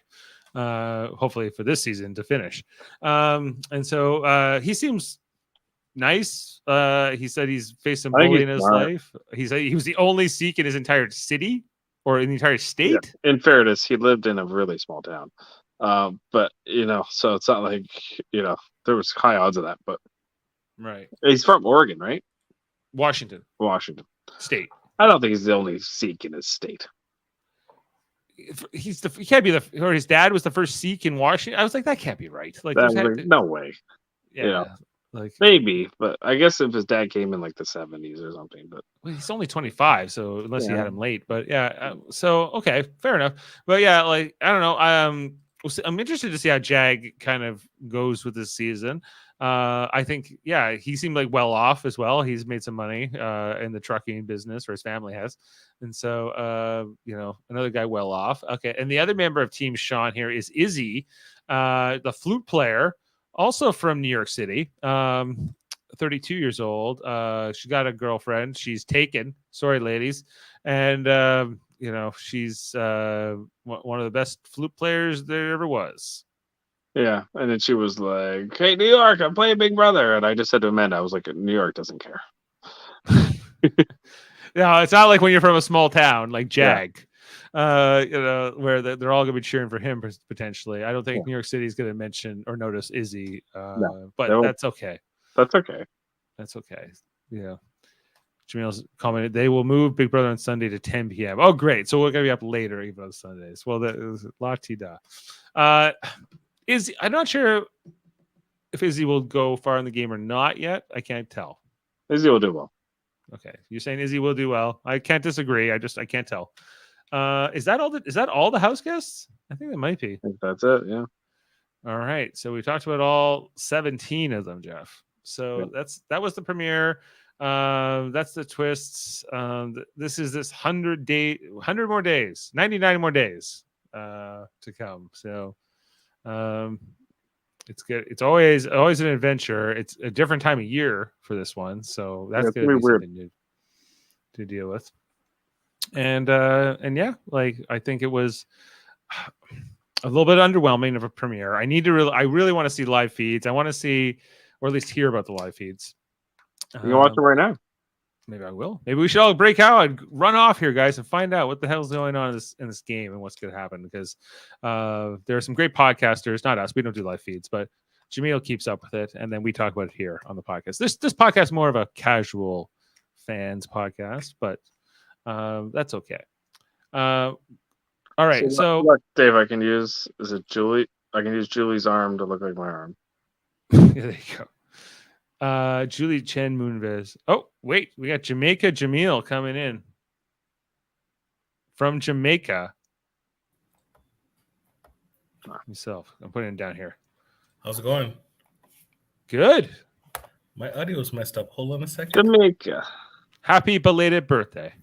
hopefully for this season to finish. And so he seems nice. He said he's faced some I think bullying he's in his smart. life. He said he was the only Sikh in his entire city or in the entire state. In fairness, he lived in a really small town. But so it's not like there was high odds of that. But Right. he's from Oregon, right? Washington Washington State. I don't think he's the only Sikh in his state. He can't be or his dad was the first Sikh in Washington. I was like, that can't be right. Like, No way. yeah, like maybe, but I guess if his dad came in like the 70s or something, but well, he's only 25, so unless he had him late, but yeah, so okay, fair enough. But yeah, like I don't know. I'm interested to see how Jag kind of goes with this season. I think, yeah, he seemed like well off as well. He's made some money in the trucking business, or his family has. And so, another guy well off. Okay. And the other member of Team Sean here is Izzy, the flute player, also from New York City, 32 years old. She got a girlfriend. She's taken. Sorry, ladies. And, she's one of the best flute players there ever was. yeah. And then she was like, "Hey, New York, I'm playing Big Brother." And I just said to Amanda, I was like, New York doesn't care. No, it's not like when you're from a small town like Jag, where they're all going to be cheering for him potentially. I don't think New York City is going to mention or notice Izzy, but that's okay. That's okay. That's okay. Yeah. Jameel's commented, they will move Big Brother on Sunday to 10 p.m. Oh, great. So we're going to be up later even on Sundays. Well, that is la-ti-da. I'm not sure if Izzy will go far in the game or not yet. I can't tell. Izzy will do well. Okay. You're saying Izzy will do well. I can't disagree. I can't tell. Is that all the house guests? I think it might be. I think that's it. Yeah. All right. So we talked about all 17 of them, Jeff. So that was the premiere. That's the twists. This is 100 more days, 99 more days to come. So it's good. It's always an adventure. It's a different time of year for this one, so that's gonna be weird something to deal with. And yeah, like I think it was a little bit underwhelming of a premiere. I really want to see live feeds. I want to see, or at least hear about the live feeds. You can watch them right now. Maybe I will. Maybe we should all break out and run off here, guys, and find out what the hell's going on in this game and what's going to happen. Because there are some great podcasters, not us. We don't do live feeds, but Jaemeel keeps up with it, and then we talk about it here on the podcast. This podcast is more of a casual fans podcast, but that's okay. All right, so look, Dave, I can use Julie? I can use Julie's arm to look like my arm. There you go. Julie Chen Moonves. Oh, wait, we got Jamaica Jaemeel coming in from Jamaica. Myself, I'm putting it down here. How's it going? Good. My audio's messed up. Hold on a second. Jamaica. Happy belated birthday.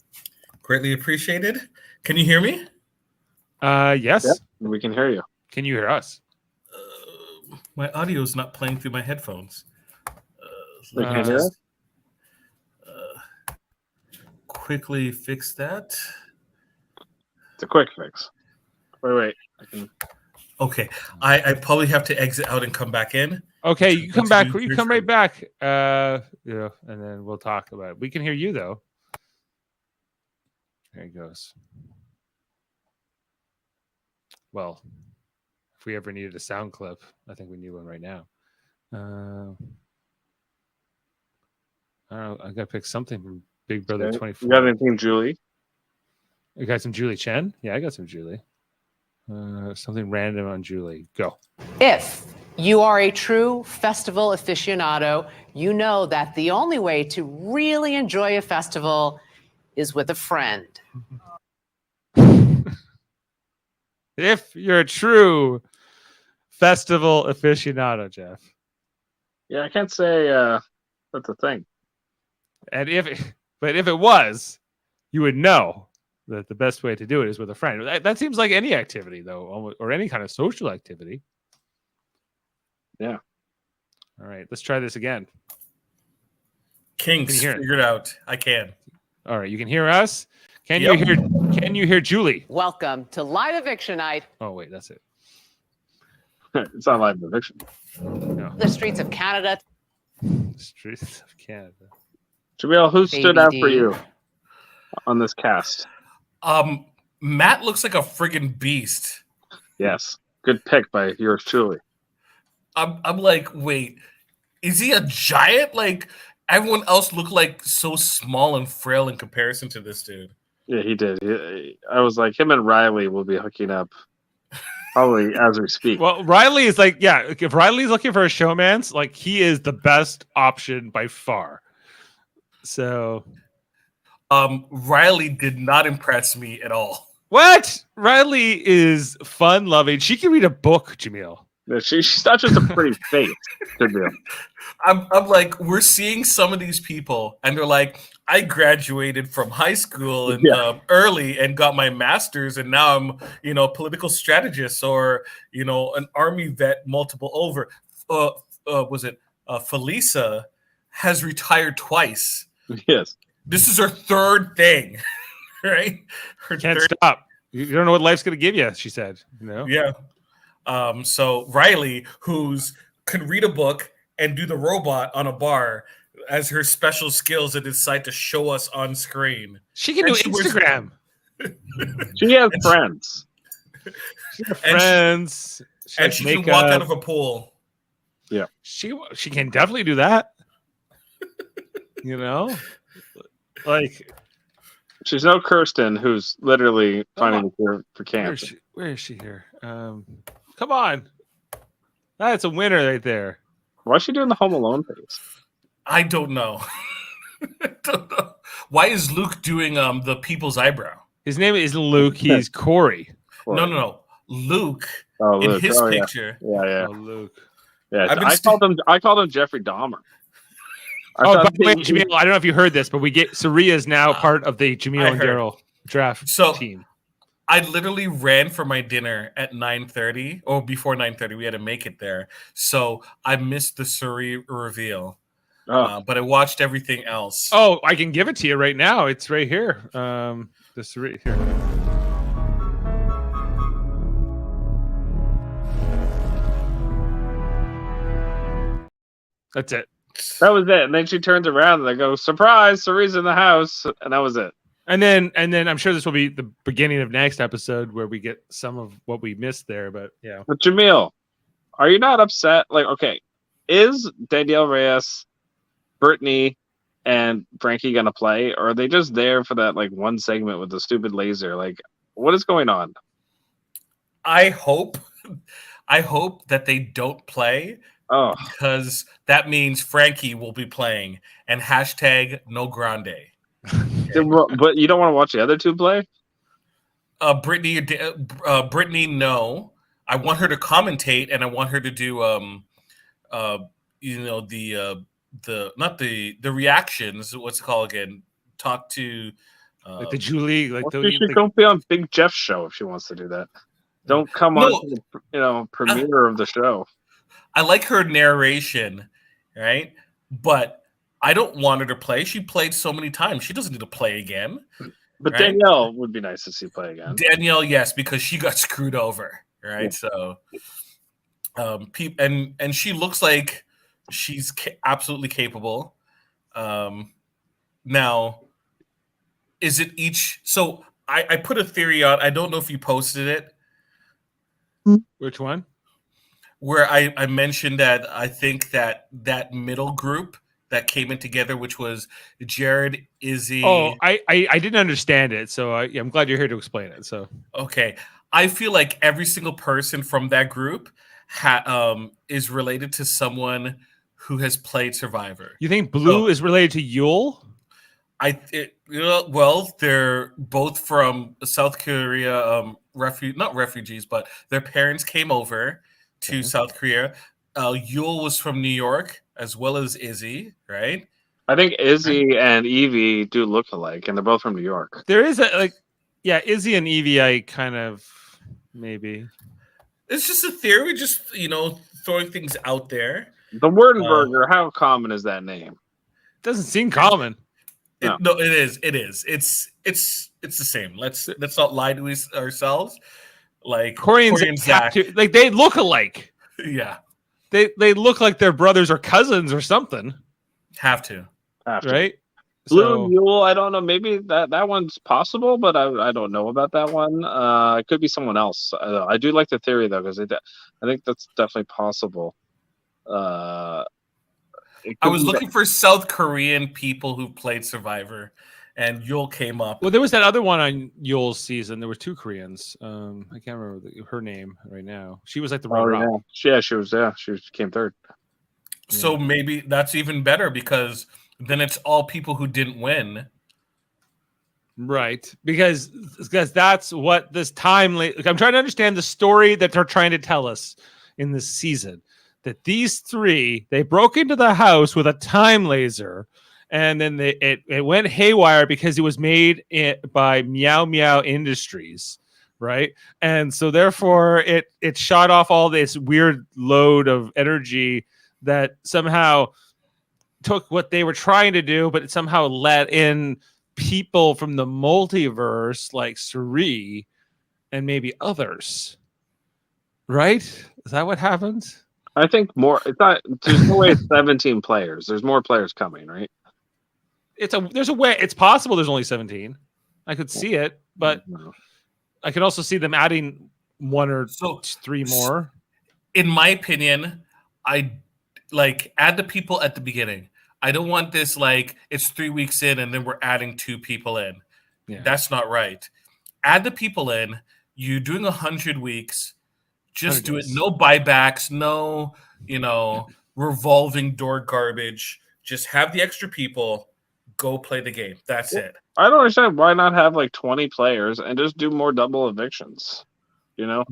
Greatly appreciated. Can you hear me? Yes. Yep, we can hear you. Can you hear us? My audio's not playing through my headphones. Can you hear us? Quickly fix that. It's a quick fix. Wait. Okay, I probably have to exit out and come back in. Okay, you come back. You come right back. And then we'll talk about it. We can hear you though. There he goes. Well, if we ever needed a sound clip, I think we need one right now. I don't know. I gotta pick something from Big Brother 24. You got anything, Julie? You got some Julie Chen? Yeah, I got some Julie. Something random on Julie. Go. If you are a true festival aficionado, you know that the only way to really enjoy a festival is with a friend. If you're a true festival aficionado, Jeff. Yeah, I can't say that's a thing. And if it was, you would know that the best way to do it is with a friend. That seems like any activity, though, or any kind of social activity. Yeah. All right, let's try this again. Kinks figured out. I can. All right, you can hear us. Can you hear Julie? Welcome to Live Eviction Night. Oh wait, that's it. It's not live eviction. No. The streets of Canada. Streets of Canada. Jaemeel, who stood out for Dean. you on this cast? Matt looks like a friggin' beast. Yes. Good pick by yours truly. I'm like, wait, is he a giant? Like everyone else looked like so small and frail in comparison to this dude. Yeah, he did. I was like, him and Riley will be hooking up probably as we speak. Well, Riley is like, yeah, if Riley's looking for a showman's, like he is the best option by far. So Riley did not impress me at all. what? Riley is fun loving. She can read a book, Jaemeel. She's not just a pretty face, Jaemeel. I'm like, we're seeing some of these people, and they're like, I graduated from high school and early and got my master's, and now I'm, political strategist or, an army vet multiple over. Felisa has retired twice. Yes. This is her third thing, right? Her Can't third. stop. You don't know what life's going to give you, she said. Yeah. So Riley, who's can read a book and do the robot on a bar as her special skills that decide to show us on screen. She can do Instagram. She has friends. She has friends. And she can walk out of a pool. Yeah. She can definitely do that. Like she's no Kirsten, who's literally finding a cure for cancer. Where is she here? Come on. That's a winner right there. Why is she doing the Home Alone face? I don't know. Why is Luke doing the people's eyebrow? His name is Luke. He's Corey. No. Luke Luke. In his picture. Yeah. Oh, Luke. Yeah, I called him Jeffrey Dahmer. By the way, Jaemeel, I don't know if you heard this, but Saria is now part of the Jaemeel and Daryl draft team. I literally ran for my dinner at 9:30 or before 9:30. We had to make it there. So I missed the Suri reveal. But I watched everything else. Oh, I can give it to you right now. It's right here. The Suri here. That's it. That was it. And then she turns around and they go, surprise, Suri's in the house. And that was it. And then I'm sure this will be the beginning of next episode where we get some of what we missed there. But yeah. But Jaemeel, are you not upset? Like, okay, is Danielle Reyes, Brittany, and Frankie gonna play? Or are they just there for that like one segment with the stupid laser? Like, what is going on? I hope that they don't play. Oh, because that means Frankie will be playing and hashtag no grande. But you don't want to watch the other two play? Brittany, no. I want her to commentate and I want her to do the reactions. What's it called again? Talk to like the Julie. Don't be on Big Jeff's show if she wants to do that. Don't come on to the premiere of the show. I like her narration, right? But I don't want her to play. She played so many times. She doesn't need to play again. But right? Danielle would be nice to see play again. Danielle, yes, because she got screwed over, right? Yeah. So, and she looks like she's absolutely capable. Now, is it each? So I put a theory out. I don't know if you posted it. Which one? Where I mentioned that I think that middle group that came in together, which was Jared, Izzy. Oh, I didn't understand it, so I'm glad you're here to explain it. So okay, I feel like every single person from that group is related to someone who has played Survivor. You think Blue is related to Yule? Well, they're both from South Korea, not refugees, but their parents came over to South Korea. Yule was from New York, as well as Izzy, right? I think Izzy and Evie do look alike, and they're both from New York. There is Izzy and Evie, I kind of maybe. It's just a theory, just throwing things out there. The Werdenberger, how common is that name? Doesn't seem common. No, it is. It is. It's the same. Let's not lie to ourselves. Like Corey and Zach, like they look alike. Yeah, they look like they're brothers or cousins or something. Have to. right? Blue Mule, I don't know. Maybe that one's possible, but I don't know about that one. It could be someone else. I do like the theory though, because I think that's definitely possible. I was looking for South Korean people who played Survivor, and Yul came up. Well, there was that other one on Yul's season. There were 2 Koreans. I can't remember her name right now. She was like the runner-up. Yeah, she was. Yeah, she came third. So maybe that's even better because then it's all people who didn't win. Right. Because that's what this time. I'm trying to understand the story that they're trying to tell us in this season. That these 3, they broke into the house with a time laser, and then it went haywire because it was made by Meow Meow Industries, right? And so therefore it shot off all this weird load of energy that somehow took what they were trying to do, but it somehow let in people from the multiverse like Suri and maybe others. Right? Is that what happened? I think more. It's not. There's no way it's 17 players. There's more players coming, right? There's a way. It's possible there's only 17. I could see it, but I could also see them adding 1 or 3 more. In my opinion, I add the people at the beginning. I don't want this it's 3 weeks in and then we're adding 2 people in. Yeah. That's not right. Add the people in. You're doing 100 weeks. Just do it. No buybacks. No, revolving door garbage. Just have the extra people. Go play the game. That's it. I don't understand why not have 20 players and just do more double evictions. Yeah,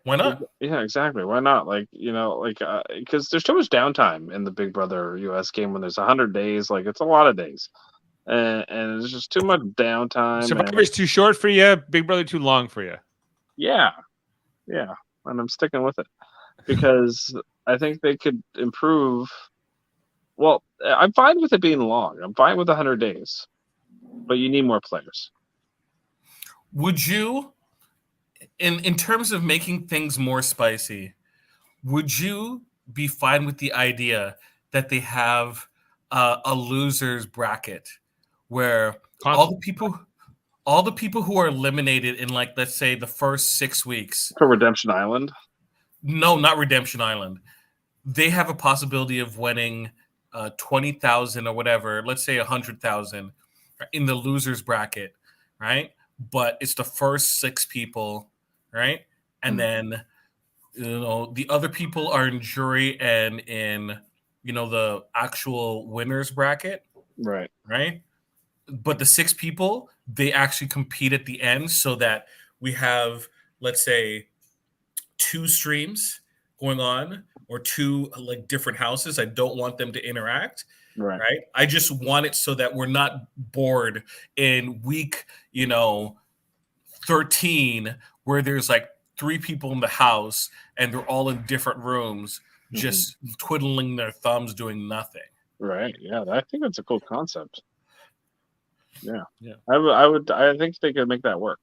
why not? Yeah, exactly. Why not? Because there's too much downtime in the Big Brother US game when there's 100 days. It's a lot of days, and there's just too much downtime. Survivor's too short for you. Big Brother too long for you. Yeah, and I'm sticking with it because I think they could improve. Well, I'm fine with it being long. I'm fine with 100 days, but you need more players. Would you? In terms of making things more spicy, would you be fine with the idea that they have a losers bracket where all the people who are eliminated in let's say the first 6 weeks for Redemption Island? No, not Redemption Island. They have a possibility of winning 20,000 or whatever. Let's say 100,000 in the losers bracket, right? But it's the first 6 people. Right. And then, the other people are in jury and in, the actual winners bracket. Right. Right. But the 6 people, they actually compete at the end so that we have, let's say, 2 streams going on or 2 different houses. I don't want them to interact. Right. I just want it so that we're not bored in week, 13 where there's 3 people in the house and they're all in different rooms, just twiddling their thumbs, doing nothing. Right. Yeah. I think that's a cool concept. Yeah. I think they could make that work.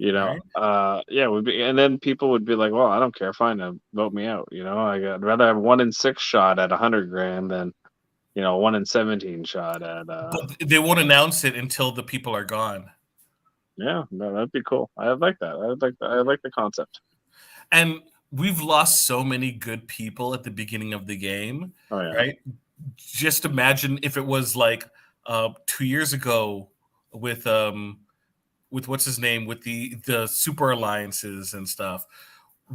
Right? It would be, and then people would be like, well, I don't care. Fine. Vote me out. I'd rather have 1 in 6 shot at 100 grand than, 1 in 17 shot at, but they won't announce it until the people are gone. Yeah, no, that'd be cool. I like that. I like the concept. And we've lost so many good people at the beginning of the game, right? Just imagine if it was 2 years ago with what's his name, with the super alliances and stuff.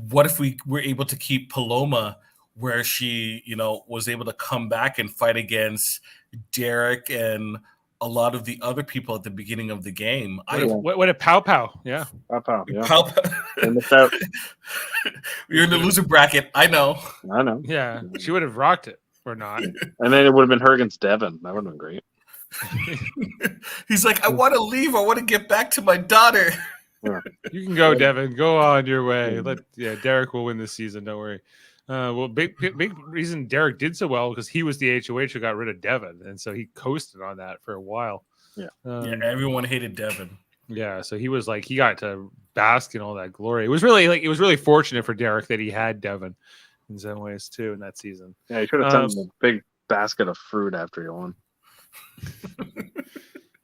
What if we were able to keep Paloma, where she was able to come back and fight against Derek and a lot of the other people at the beginning of the game. What a Pow Pow. Yeah. Pow Pow. Yeah. Pow Pow. You're in the loser bracket. I know. Yeah. She would have rocked it or not. And then it would have been her against Devon. That would have been great. He's like, I want to leave. I want to get back to my daughter. Yeah. You can go, Devon. Go on your way. Derek will win this season. Don't worry. Big reason Derek did so well because he was the HOH who got rid of Devon, and so he coasted on that for a while. Yeah, everyone hated Devon. Yeah, so he was he got to bask in all that glory. It was really fortunate for Derek that he had Devon in some ways too in that season. Yeah, he should have done a basket of fruit after you won.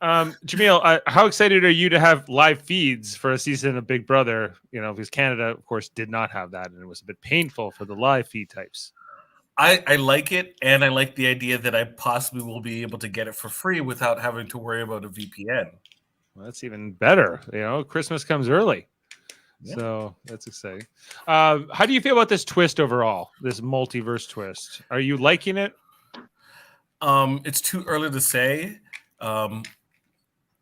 Jaemeel, how excited are you to have live feeds for a season of Big Brother? Because Canada, of course, did not have that, and it was a bit painful for the live feed types. I like it, and I like the idea that I possibly will be able to get it for free without having to worry about a VPN. Well, that's even better. Christmas comes early. Yeah. So that's exciting. How do you feel about this twist overall, this multiverse twist? Are you liking it? It's too early to say.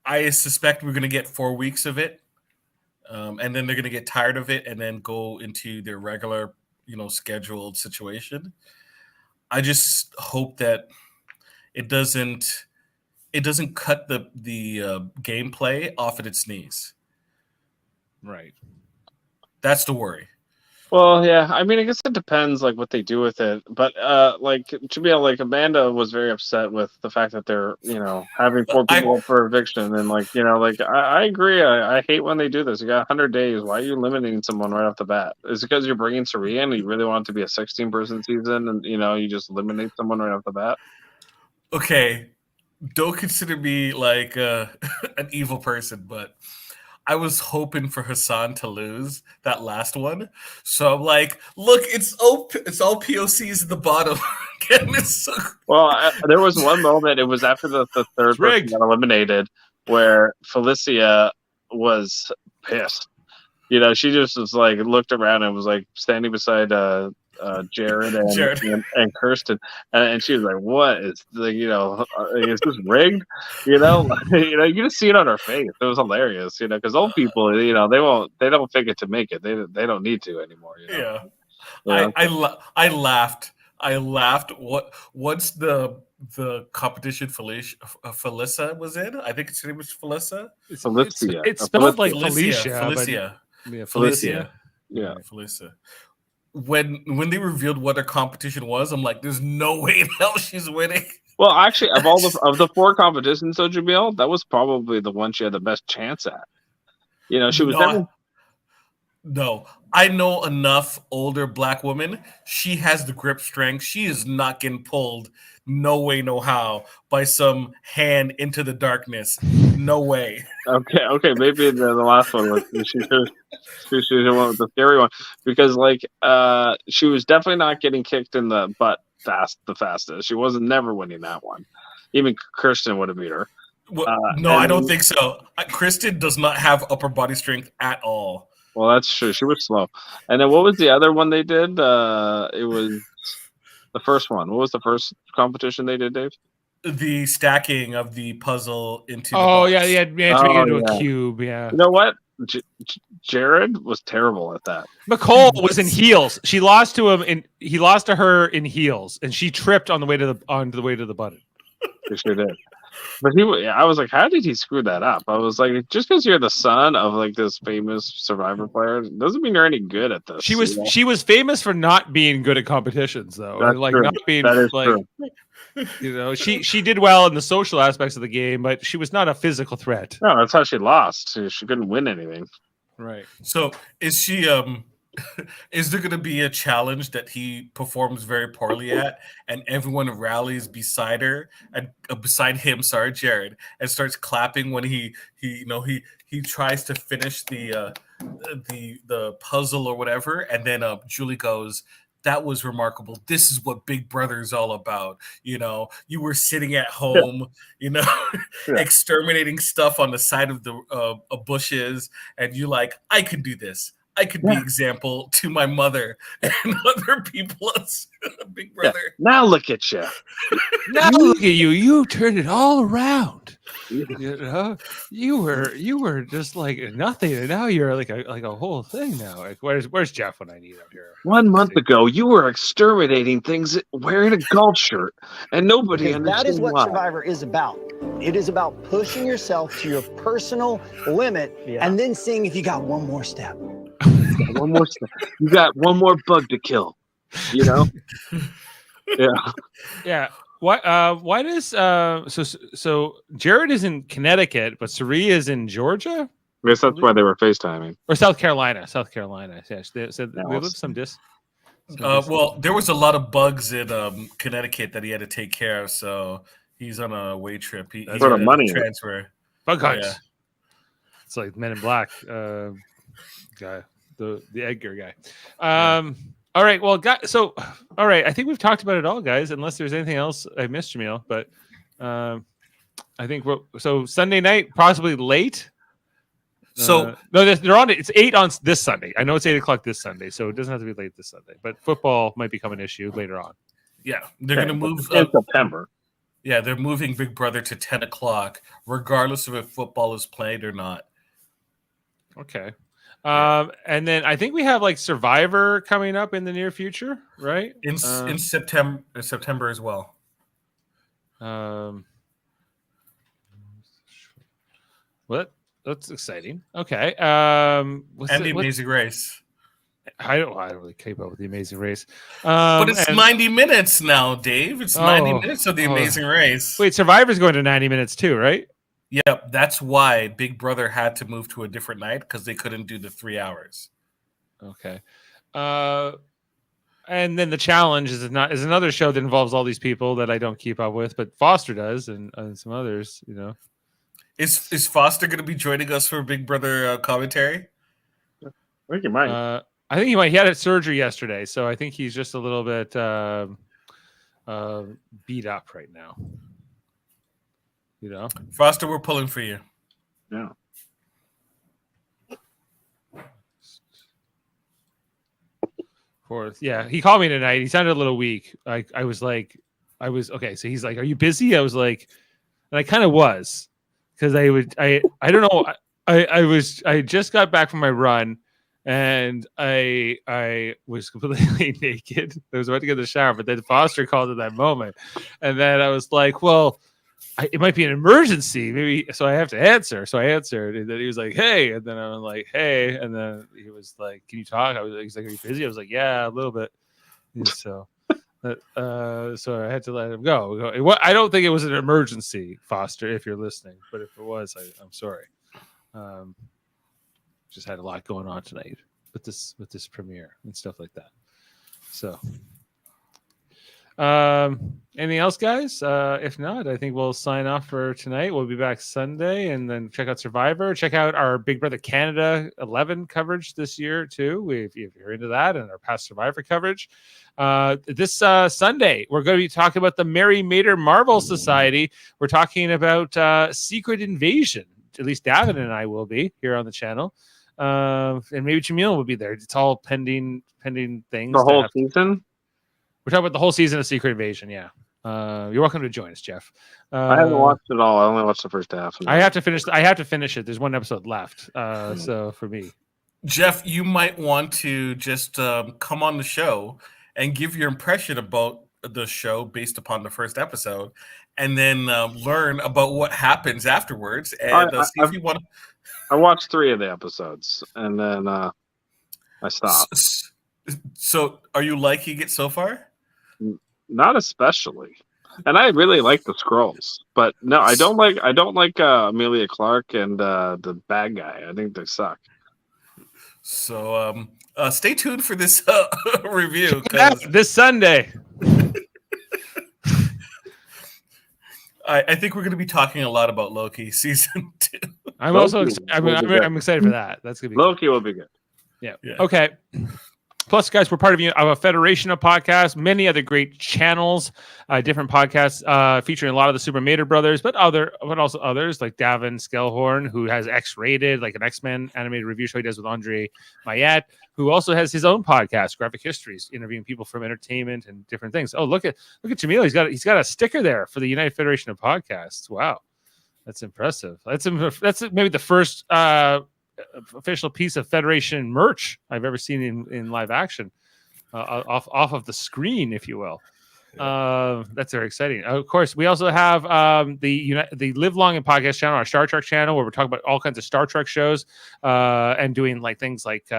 I suspect we're going to get 4 weeks of it, and then they're going to get tired of it and then go into their regular, scheduled situation. I just hope that it doesn't cut the gameplay off at its knees. Right. That's the worry. Well, yeah. I mean, I guess it depends, like, what they do with it. But, Jaemeel, Amanda was very upset with the fact that they're, having 4 people up for eviction. And, I agree. I hate when they do this. You got 100 days. Why are you limiting someone right off the bat? Is it because you're bringing Suri in and you really want it to be a 16-person season and, you just eliminate someone right off the bat? Okay. Don't consider me like an evil person, but I was hoping for Hassan to lose that last one. So I'm like, look, it's all POCs at the bottom. Well, there was one moment, it was after the third person got eliminated, where Felicia was pissed. She just was looked around and was standing beside Jared and Kirsten, and she was like, "What is is this rigged?" You just see it on her face. It was hilarious, because old people, they don't fake it to make it. They don't need to anymore. Yeah, I laughed. What's the competition Felicia was in? I think its name was Felicia. It's spelled like Felicia. Felicia. Yeah. Felicia. When they revealed what her competition was, I'm like, there's no way in hell she's winning. Well, actually, of the 4 competitions, though, Jaemeel, that was probably the one she had the best chance at. She was never. No, I know enough older Black women. She has the grip strength. She is not getting pulled, no way, no how, by some hand into the darkness. No way. Okay, maybe the last one was she the one with the scary one, because she was definitely not getting kicked in the butt the fastest. She wasn't never winning that one. Even Kirsten would have beat her. Well, no, I don't think so. Kristen does not have upper body strength at all. Well, that's true. She was slow. And then what was the other one they did? It was the first one. What was the first competition they did, Dave? The stacking of the puzzle into. Oh, the box. yeah, to make it into a cube. Yeah. You know what? Jared was terrible at that. Nicole was in heels. She lost to him, and he lost to her in heels, and she tripped on the way to the button. She sure did. But I was like, how did he screw that up? I was like, just because you're the son of this famous Survivor player doesn't mean you're any good at this. She was famous for not being good at competitions, though. That's true. Not being true. She did well in the social aspects of the game, but she was not a physical threat. No, that's how she lost. She couldn't win anything. Right. So is she is there going to be a challenge that he performs very poorly at, and everyone rallies beside her and beside him, Jared, and starts clapping when he tries to finish the puzzle or whatever, and then Julie goes, "That was remarkable. This is what Big Brother is all about. You were sitting at home, exterminating stuff on the side of the bushes, and you're like, I could do this. I could be example to my mother and other people as Big Brother." Yeah. Now look at you. Now look at you. You turned it all around. You were just like nothing, and now you're like a whole thing now. Like, where's Jeff when I need him here? 1 month ago, you were exterminating things wearing a golf shirt, and nobody understood. That is what why. Survivor is about. It is about pushing yourself to your personal limit, and then seeing if you got one more step. One more step. You got one more bug to kill. Yeah. Yeah. Why does so Jared is in Connecticut, but Suri is in Georgia? I guess that's why they were FaceTiming. Or South Carolina. Yeah, they said we live some Well, there was a lot of bugs in Connecticut that he had to take care of, so he's on a away trip. He's where the gonna money is. transfer. Bug hunt. Yeah. It's like Men in Black guy, the Edgar guy. All right, well, so all right, I think we've talked about it all, guys. Unless there's anything else I missed, Jaemeel, but I think so Sunday night, possibly late. So no, they're on it. It's 8 on this Sunday. I know it's 8:00 this Sunday, so it doesn't have to be late this Sunday. But football might become an issue later on. yeah, they're gonna move in September. Yeah, they're moving Big Brother to 10 o'clock, regardless of if football is played or not. Okay. And then I think we have like Survivor coming up in the near future, right? In September as well. What? That's exciting. Okay. And the Amazing Race. I don't really keep up with the Amazing Race. But it's 90 minutes now, Dave. It's 90 minutes of the Amazing Race. Wait, Survivor's going to 90 minutes too, right? Yep, that's why Big Brother had to move to a different night because they couldn't do the 3 hours. Okay. And then the challenge is another show that involves all these people that I don't keep up with, but Foster does and some others, you know. Is Foster going to be joining us for Big Brother commentary? I think he might. I think he might. He had a surgery yesterday, so I think he's just a little bit beat up right now. You know, Foster, we're pulling for you. Yeah. Yeah, he called me tonight. He sounded a little weak. I was okay. So he's like, "Are you busy?" I was like, and I kind of was, because I don't know. I just got back from my run, and I was completely naked. I was about to get in the shower, but then Foster called at that moment, and then I was like, "Well, it might be an emergency, maybe." So I have to answer. So I answered, and then he was like, "Hey," and then I was like, "Hey," and then he was like, "Can you talk?" He's like, "Are you busy?" I was like, "Yeah, a little bit." And so I had to let him go. I don't think it was an emergency, Foster, if you're listening, but if it was, I'm sorry. Just had a lot going on tonight with this premiere and stuff like that. So anything else, guys? If not, I think we'll sign off for tonight. We'll be back Sunday, and then check out Survivor. Check out our Big Brother Canada 11 coverage this year too, if you're into that, and our past Survivor coverage. This Sunday, we're going to be talking about the Mary Mater Marvel Society. We're talking about Secret Invasion. At least Davan and I will be here on the channel. And maybe Jaemeel will be there. It's all pending things. The whole season? We're talking about the whole season of Secret Invasion, yeah. You're welcome to join us, Jeff. I haven't watched it all. I only watched the first half. I have to finish it. There's one episode left. So for me. Jeff, you might want to just come on the show and give your impression about the show based upon the first episode, and then learn about what happens afterwards. And see if you want to. I watched 3 of the episodes, and then I stopped. So, are you liking it so far? Not especially, and I really like the Skrulls, but no, I don't like Amelia Clark and the bad guy. I think they suck. So, stay tuned for this review this Sunday. I think we're going to be talking a lot about Loki season 2. I'm excited for that. That's going to be Loki will be good. Yeah. Okay. Plus, guys, we're part of a federation of podcasts, many other great channels, different podcasts featuring a lot of the Super Mater brothers, but also others like Davan Skelhorn, who has X-Rated, like an X-Men animated review show he does with Andre Mayette, who also has his own podcast, Graphic Histories, interviewing people from entertainment and different things. Oh, look at Jaemeel. He's got a sticker there for the United Federation of Podcasts. Wow, that's impressive. That's maybe the first official piece of Federation merch I've ever seen in live action, off of the screen, if you will. That's very exciting. Of course, we also have the Live Long and Podcast channel, our Star Trek channel, where we're talking about all kinds of Star Trek shows and doing like things like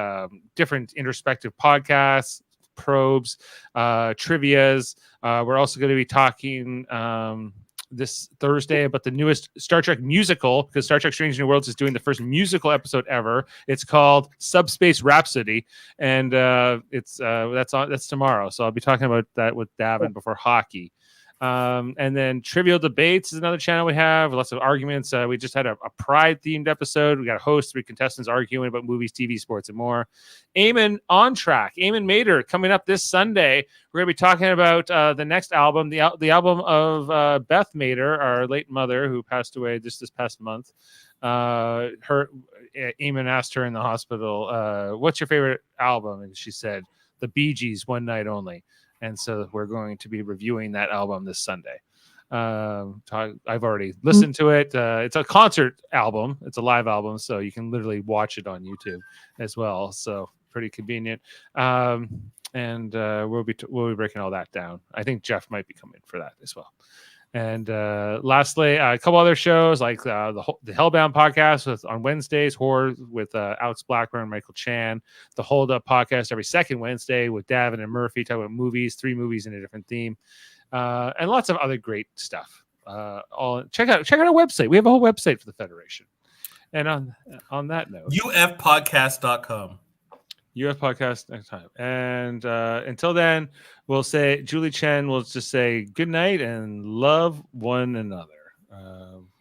different introspective podcasts, probes, trivias. We're also going to be talking this Thursday about the newest Star Trek musical, because Star Trek Strange New Worlds is doing the first musical episode ever. It's called Subspace Rhapsody, and that's tomorrow. So I'll be talking about that with Davan before hockey. And then Trivial Debates is another channel we have. Lots of arguments. We just had a Pride themed episode. We got a host, 3 contestants arguing about movies, TV, sports, and more. Eamon on Track. Eamon Mater coming up this Sunday. We're going to be talking about the next album, the album of Beth Mater, our late mother, who passed away just this past month. Eamon asked her in the hospital, "What's your favorite album?" And she said, "The Bee Gees, One Night Only." And so we're going to be reviewing that album this Sunday. I've already listened to it. It's a concert album. It's a live album, so you can literally watch it on YouTube as well. So pretty convenient. And we'll be breaking all that down. I think Jeff might be coming for that as well. And lastly, a couple other shows like the Hellbound podcast on Wednesdays, horror with Alex Blackburn and Michael Chan. The Hold Up podcast every second Wednesday with Davan and Murphy, talking about movies, 3 movies in a different theme, and lots of other great stuff. Check out our website. We have a whole website for the Federation. And on that note, ufpodcast.com. UF podcast next time. And until then, we'll say Julie Chen will just say good night and love one another.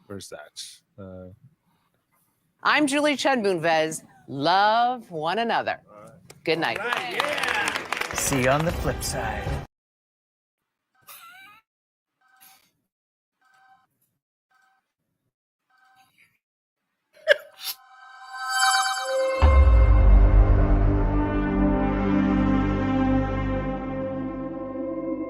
Where's that? I'm Julie Chen Moonves. Love one another. Good night. See you on the flip side.